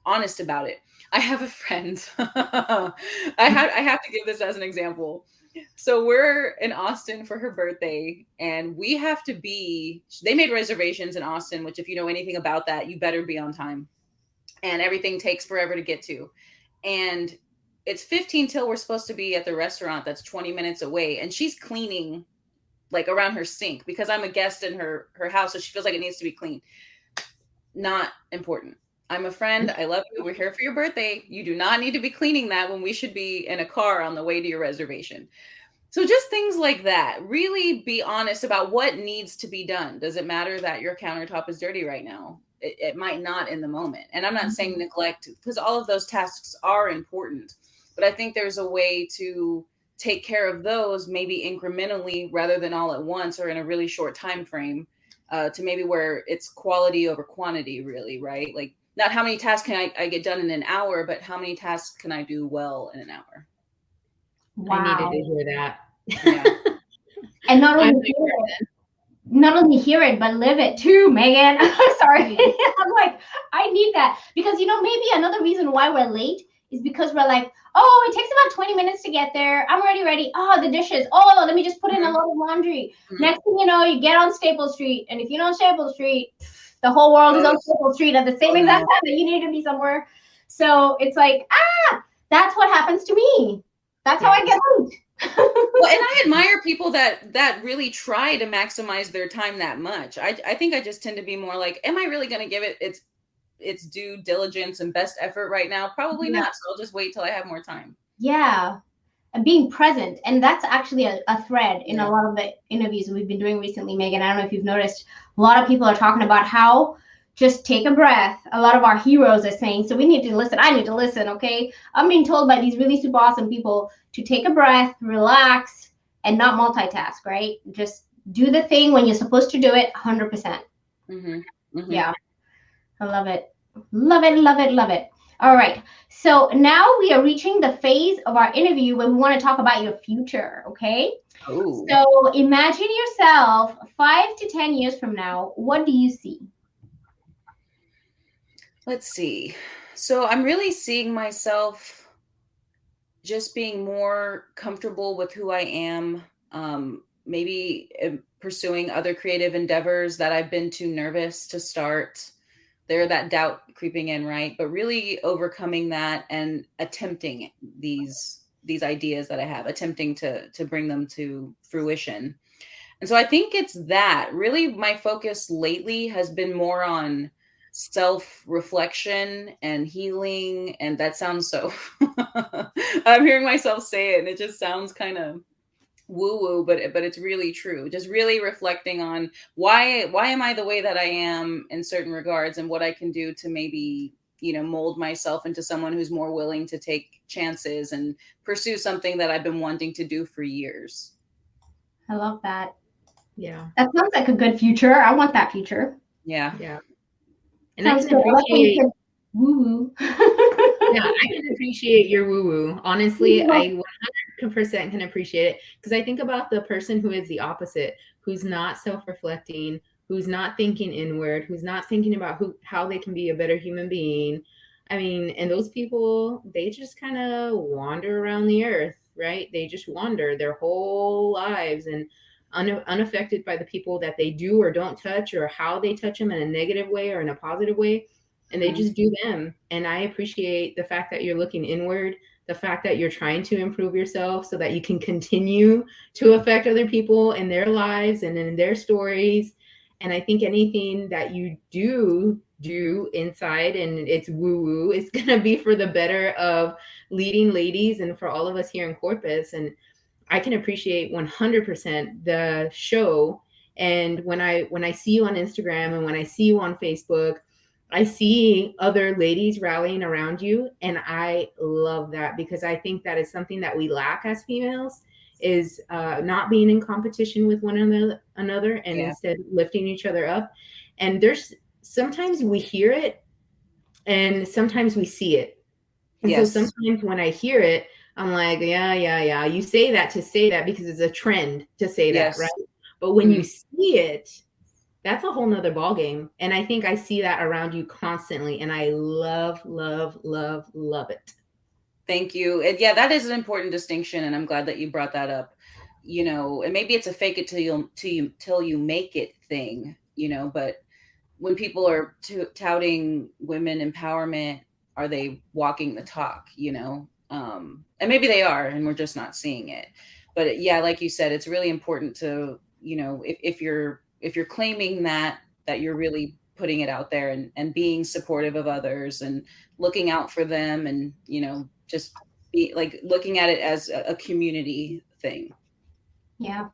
honest about it. I have a friend. I have to give this as an example. So we're in Austin for her birthday, and they made reservations in Austin, which if you know anything about that, you better be on time. And everything takes forever to get to. And it's 15 till we're supposed to be at the restaurant that's 20 minutes away. And she's cleaning like around her sink because I'm a guest in her house. So she feels like it needs to be clean. Not important. I'm a friend. I love you. We're here for your birthday. You do not need to be cleaning that when we should be in a car on the way to your reservation. So just things like that. Really be honest about what needs to be done. Does it matter that your countertop is dirty right now? It might not in the moment. And I'm not saying neglect, because all of those tasks are important. But I think there's a way to take care of those maybe incrementally rather than all at once or in a really short time frame. To maybe where it's quality over quantity, really, right? Like not how many tasks can I get done in an hour, but how many tasks can I do well in an hour? Wow. I needed to hear that. Yeah. And not only hear it, but live it too, Megan. Sorry. I'm like, I need that. Because, maybe another reason why we're late is because we're like, oh, it takes about 20 minutes to get there. I'm already ready. Oh, the dishes. Oh, let me just put in a load of laundry. Next thing you know, you get on Staple Street. And if you're on Staple Street, the whole world is on Staple Street at the same exact time that you need to be somewhere. So it's like, that's what happens to me. That's how I get late. Well, and I admire people that really try to maximize their time that much. I think I just tend to be more like, am I really going to give it its due diligence and best effort right now? Probably not. So I'll just wait till I have more time. Yeah. And being present. And that's actually a thread in a lot of the interviews we've been doing recently, Megan. I don't know if you've noticed, a lot of people are talking about how just take a breath. A lot of our heroes are saying, so we need to listen. I need to listen. Okay. I'm being told by these really super awesome people to take a breath, relax, and not multitask, right? Just do the thing when you're supposed to do it 100%. Yeah. I love it. Love it, love it, love it. All right. So now we are reaching the phase of our interview when we want to talk about your future. Okay. Ooh. So imagine yourself 5 to 10 years from now. What do you see? Let's see. So I'm really seeing myself just being more comfortable with who I am. Maybe pursuing other creative endeavors that I've been too nervous to start. that doubt creeping in, right? But really overcoming that and attempting these ideas that I have, attempting to bring them to fruition. And so I think it's that really my focus lately has been more on self-reflection and healing. And that sounds so, I'm hearing myself say it and it just sounds kind of woo-woo, but it's really true. Just really reflecting on why am I the way that I am in certain regards, and what I can do to maybe, mold myself into someone who's more willing to take chances and pursue something that I've been wanting to do for years. I love that. Yeah. That sounds like a good future. I want that future. Yeah. Yeah. And I can appreciate woo-woo. Yeah, I can appreciate your woo-woo. Honestly, I 100% can appreciate it, because I think about the person who is the opposite, who's not self-reflecting, who's not thinking inward, who's not thinking about how they can be a better human being. I mean, and those people, they just kind of wander around the earth, right? They just wander their whole lives and unaffected by the people that they do or don't touch, or how they touch them in a negative way or in a positive way. And they just do them. And I appreciate the fact that you're looking inward, the fact that you're trying to improve yourself so that you can continue to affect other people in their lives and in their stories. And I think anything that you do inside and it's woo-woo, it's going to be for the better of leading ladies and for all of us here in Corpus. And I can appreciate 100% the show. And when I see you on Instagram and when I see you on Facebook, I see other ladies rallying around you, and I love that, because I think that is something that we lack as females, is not being in competition with one another and instead lifting each other up. And there's sometimes we hear it and sometimes we see it. And so sometimes when I hear it, I'm like, yeah. You say that to say that because it's a trend to say that, right? But when you see it, that's a whole nother ballgame. And I think I see that around you constantly. And I love it. Thank you. And yeah, that is an important distinction. And I'm glad that you brought that up, and maybe it's a fake it till you make it thing, but when people are touting women empowerment, are they walking the talk, and maybe they are, and we're just not seeing it. But yeah, like you said, it's really important to, if you're claiming that you're really putting it out there and being supportive of others and looking out for them and, just be like looking at it as a community thing. Yeah.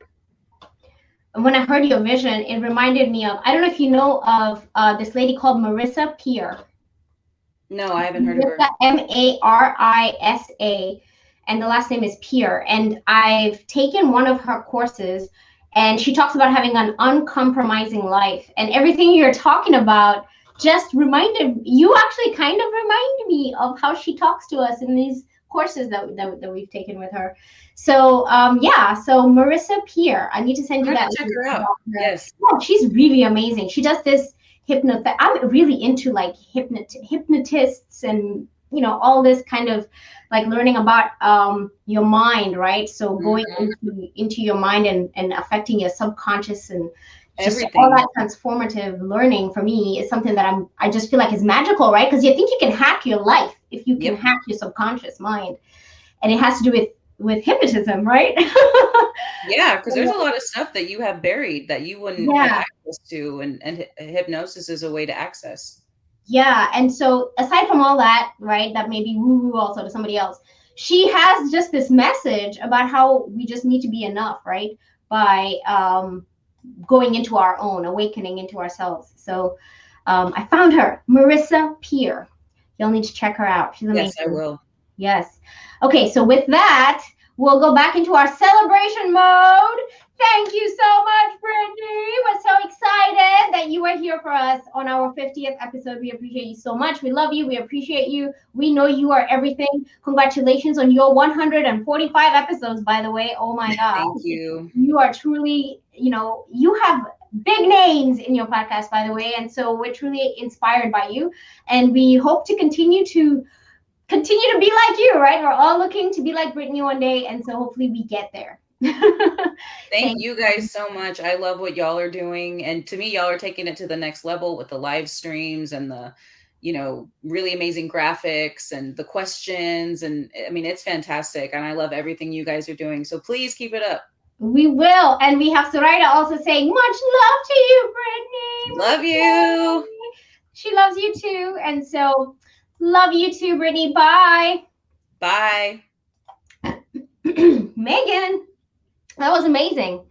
And when I heard your vision, it reminded me of, I don't know if you know of this lady called Marissa Peer. No, I haven't heard of her. Marisa, and the last name is Peer. And I've taken one of her courses, and she talks about having an uncompromising life. And everything you're talking about just reminded me of how she talks to us in these courses that we've taken with her. So so Marissa Peer, I need to send you that. Check her out. Yes. Oh, she's really amazing. She does this I'm really into like hypnotists and all this kind of like learning about your mind, right? So going into your mind and affecting your subconscious and just everything. All that transformative learning for me is something that I just feel like is magical, right? Because you think you can hack your life if you can hack your subconscious mind, and it has to do with hypnotism, right? Yeah, because there's a lot of stuff that you have buried that you wouldn't have access to, and hypnosis is a way to access. Yeah, and so aside from all that, right, that may be woo-woo also to somebody else, she has just this message about how we just need to be enough, right, by going into our own, awakening into ourselves. So I found her, Marissa Peer. You'll need to check her out. She's amazing. Yes, I will. Yes. Okay, so with that, we'll go back into our celebration mode. Thank you so much, Brittany. We're so excited that you are here for us on our 50th episode. We appreciate you so much. We love you. We appreciate you. We know you are everything. Congratulations on your 145 episodes, by the way. Oh my God. Thank you. You are truly, you have big names in your podcast, by the way. And so we're truly inspired by you. And we hope to continue to be like you, right? We're all looking to be like Brittany one day. And so hopefully we get there. Thank you guys so much. I love what y'all are doing. And to me, y'all are taking it to the next level with the live streams and the, really amazing graphics and the questions. And I mean, it's fantastic. And I love everything you guys are doing. So please keep it up. We will. And we have Soraya also saying, much love to you, Brittany. Love you. She loves you too. And so love you too, Brittany. Bye. Bye. Megan, that was amazing.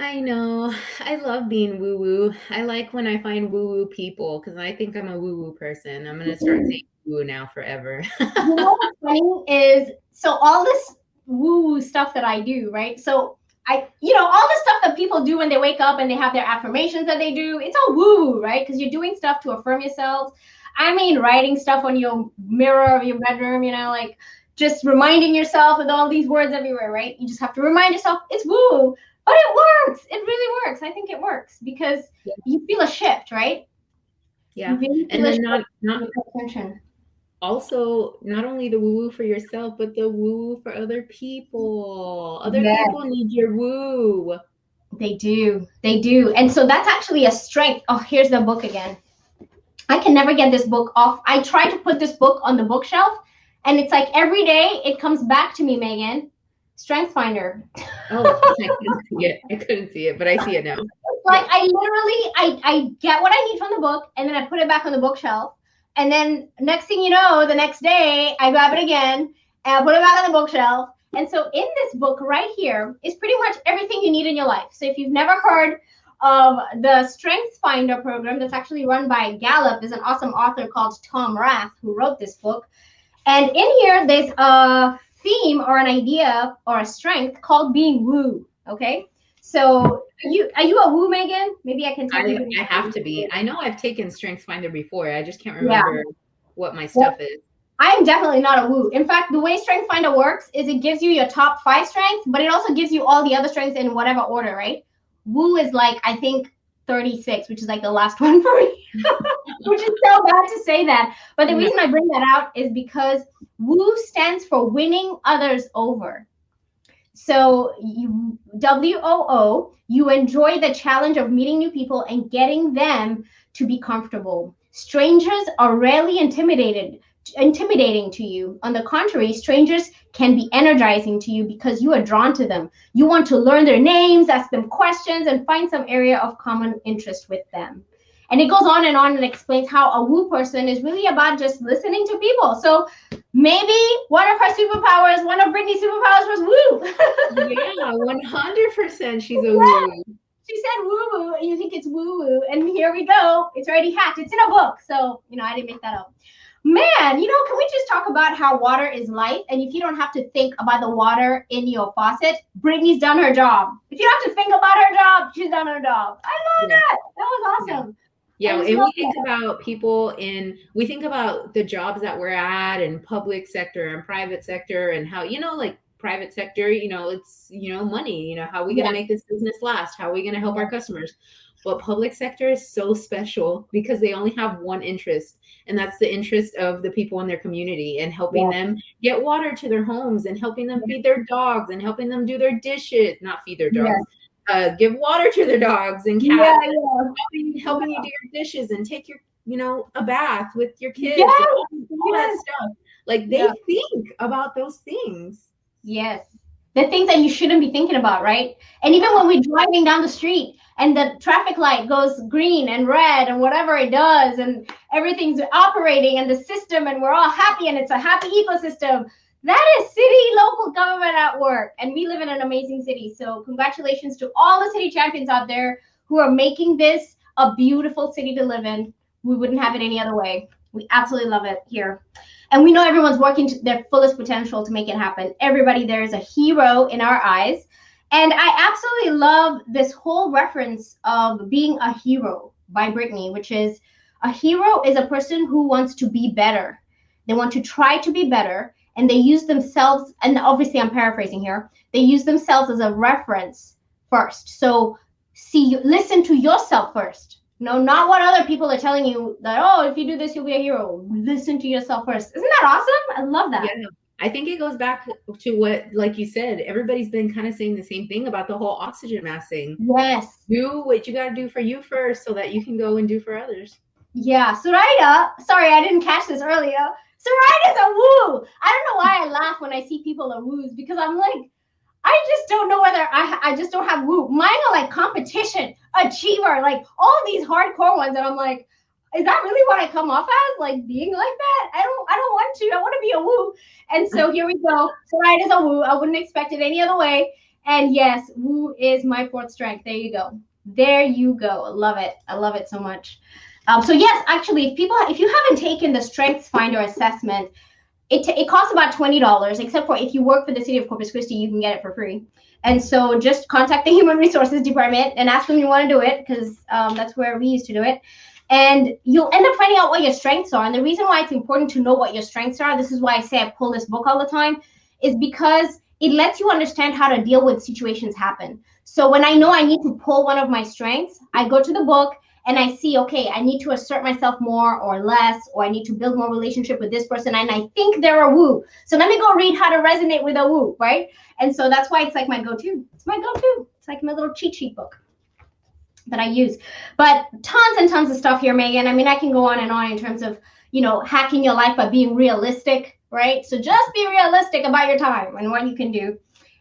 I know. I love being woo-woo. I like when I find woo-woo people because I think I'm a woo-woo person. I'm going to start saying woo now forever. You know what's funny is, so all this woo-woo stuff that I do, right? So all the stuff that people do when they wake up and they have their affirmations that they do, it's all woo-woo, right? Because you're doing stuff to affirm yourselves. I mean, writing stuff on your mirror of your bedroom, like just reminding yourself with all these words everywhere, right? You just have to remind yourself it's woo, but it works. It really works. I think it works because you feel a shift, right? Yeah. And then not attention. Also, not only the woo for yourself, but the woo for other people. Other people need your woo. They do. They do. And so that's actually a strength. Oh, here's the book again. I can never get this book off. I try to put this book on the bookshelf, and it's like every day it comes back to me, Megan. Strength Finder. Oh, I couldn't see it, but I see it now. Like I get what I need from the book, and then I put it back on the bookshelf. And then next thing you know, the next day I grab it again and I put it back on the bookshelf. And so in this book right here is pretty much everything you need in your life. So if you've never heard of the Strength Finder program that's actually run by Gallup, there's an awesome author called Tom Rath who wrote this book. And in here, there's a theme or an idea or a strength called being woo. Okay. So are you a woo, Megan? Maybe I can tell you. I have to be. I know I've taken Strength Finder before. I just can't remember what my stuff is. I'm definitely not a woo. In fact, the way Strength Finder works is it gives you your top 5 strengths, but it also gives you all the other strengths in whatever order, right? Woo is like, I think 36, which is like the last one for me, which is so bad to say that. But the reason I bring that out is because woo stands for winning others over. So WOO, you enjoy the challenge of meeting new people and getting them to be comfortable. Strangers are rarely intimidating to you. On the contrary, strangers can be energizing to you because you are drawn to them. You want to learn their names, ask them questions, and find some area of common interest with them. And it goes on and explains how a woo person is really about just listening to people. So maybe one of Brittany's superpowers was woo. Yeah, 100% she's a woo. She said woo-woo, and you think it's woo-woo. And here we go. It's already hacked. It's in a book. So, I didn't make that up. Man, can we just talk about how water is life? And if you don't have to think about the water in your faucet, Brittany's done her job. If you don't have to think about her job, she's done her job. I love that. That was awesome. Yeah, and we think about people we think about the jobs that we're at in public sector and private sector and how, like private sector, it's, money, how are we going to make this business last? How are we going to help our customers? But public sector is so special because they only have one interest, and that's the interest of the people in their community and helping them get water to their homes and helping them feed their dogs and helping them do their dishes, not feed their dogs. Give water to their dogs and cats, helping you do your dishes and take your, a bath with your kids, and all that stuff. Like they think about those things. Yes. The things that you shouldn't be thinking about, right? And even when we're driving down the street and the traffic light goes green and red and whatever it does and everything's operating and the system and we're all happy and it's a happy ecosystem. That is city local government at work, and we live in an amazing city. So congratulations to all the city champions out there who are making this a beautiful city to live in. We wouldn't have it any other way. We absolutely love it here. And we know everyone's working to their fullest potential to make it happen. Everybody there is a hero in our eyes. And I absolutely love this whole reference of being a hero by Brittany, which is a hero is a person who wants to be better. They want to try to be better. And they use themselves, and obviously I'm paraphrasing here, they use themselves as a reference first. So listen to yourself first. Not what other people are telling you that, if you do this, you'll be a hero. Listen to yourself first. Isn't that awesome? I love that. I think it goes back to what, like you said, everybody's been kind of saying the same thing about the whole oxygen mask thing. Yes. Do what you got to do for you first so that you can go and do for others. Yeah. Soraya, sorry, I didn't catch this earlier. Soraya's a woo. I don't know why I laugh when I see people are woos, because I'm like, I just don't know whether I just don't have woo. Mine are like competition, achiever, like all these hardcore ones. And I'm like, is that really what I come off as? Like being like that? I don't want to. I want to be a woo. And so here we go. Soraya is a woo. I wouldn't expect it any other way. And yes, woo is my fourth strength. There you go. There you go. I love it. I love it so much. So yes, actually, if you haven't taken the Strengths Finder assessment, it costs about $20, except for if you work for the city of Corpus Christi, you can get it for free. And so just contact the Human Resources Department and ask them you want to do it, because that's where we used to do it. And you'll end up finding out what your strengths are. And the reason why it's important to know what your strengths are, this is why I say I pull this book all the time, is because it lets you understand how to deal with situations happen. So when I know I need to pull one of my strengths, I go to the book and I see, okay, I need to assert myself more or less, or I need to build more relationship with this person, and I think they're a woo. So let me go read how to resonate with a woo, right? And so that's why it's like my go-to. It's my go-to. It's like my little cheat sheet book that I use. But tons and tons of stuff here, Megan. I mean, I can go on and on in terms of, hacking your life by being realistic, right? So just be realistic about your time and what you can do.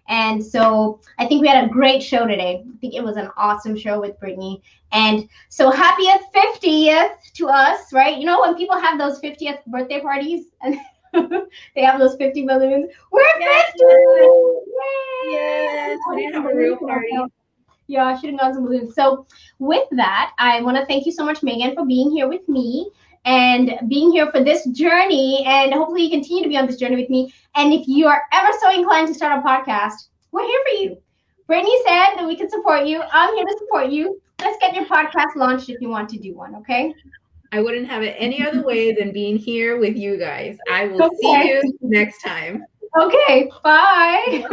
And so I think we had a great show today. I think it was an awesome show with Brittany. And so happiest 50th to us, right? You know, when people have those 50th birthday parties and they have those 50 balloons, we're 50! Yes, we didn't have a real party. Yeah, I should have gotten some balloons. So with that, I want to thank you so much, Megan, for being here with me and being here for this journey. And hopefully you continue to be on this journey with me. And if you are ever so inclined to start a podcast, we're here for you. Brittany said that we can support you. I'm here to support you. Let's get your podcast launched if you want to do one, okay? I wouldn't have it any other way than being here with you guys. I will see you next time. Okay, bye.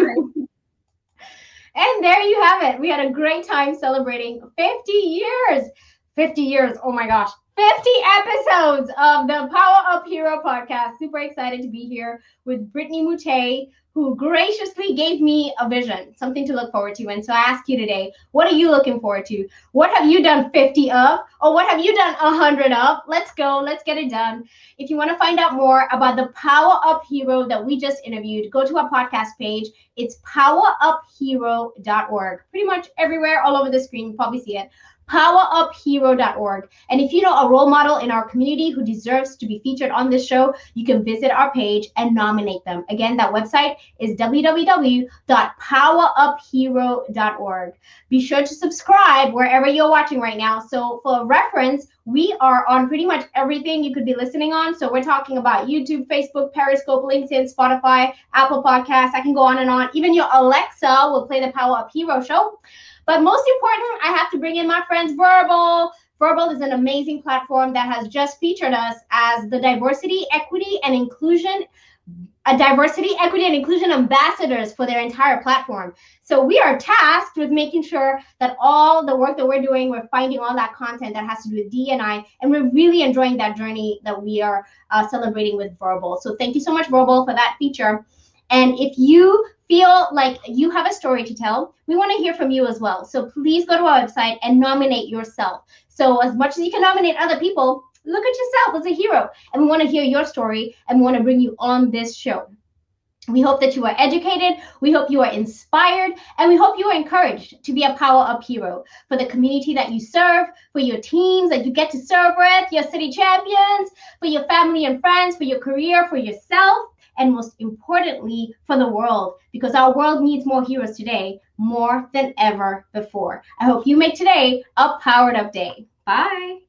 And there you have it. We had a great time celebrating 50 years. 50 years. Oh my gosh. 50 episodes of the PowerUp Hero podcast. Super excited to be here with Brittany Mouttet, who graciously gave me a vision, something to look forward to. And so I ask you today, what are you looking forward to? What have you done 50 of? Or what have you done 100 of? Let's go. Let's get it done. If you want to find out more about the PowerUp Hero that we just interviewed, go to our podcast page. It's poweruphero.org. Pretty much everywhere, all over the screen. You probably see it. poweruphero.org. And if you know a role model in our community who deserves to be featured on this show, you can visit our page and nominate them. Again, that website is www.poweruphero.org. Be sure to subscribe wherever you're watching right now. So for reference, we are on pretty much everything you could be listening on. So we're talking about YouTube, Facebook, Periscope, LinkedIn, Spotify, Apple Podcasts. I can go on and on. Even your Alexa will play the PowerUp Hero show. But most important, I have to bring in my friends Verbal. Verbal is an amazing platform that has just featured us as the diversity, equity, and inclusion ambassadors for their entire platform. So we are tasked with making sure that all the work that we're doing, we're finding all that content that has to do with D&I, and we're really enjoying that journey that we are celebrating with Verbal. So thank you so much, Verbal, for that feature. And if you feel like you have a story to tell, we want to hear from you as well. So please go to our website and nominate yourself. So as much as you can nominate other people, look at yourself as a hero. And we want to hear your story, and we want to bring you on this show. We hope that you are educated, we hope you are inspired, and we hope you are encouraged to be a PowerUp hero for the community that you serve, for your teams that you get to serve with, your city champions, for your family and friends, for your career, for yourself, and most importantly, for the world, because our world needs more heroes today, more than ever before. I hope you make today a Powered Up day. Bye.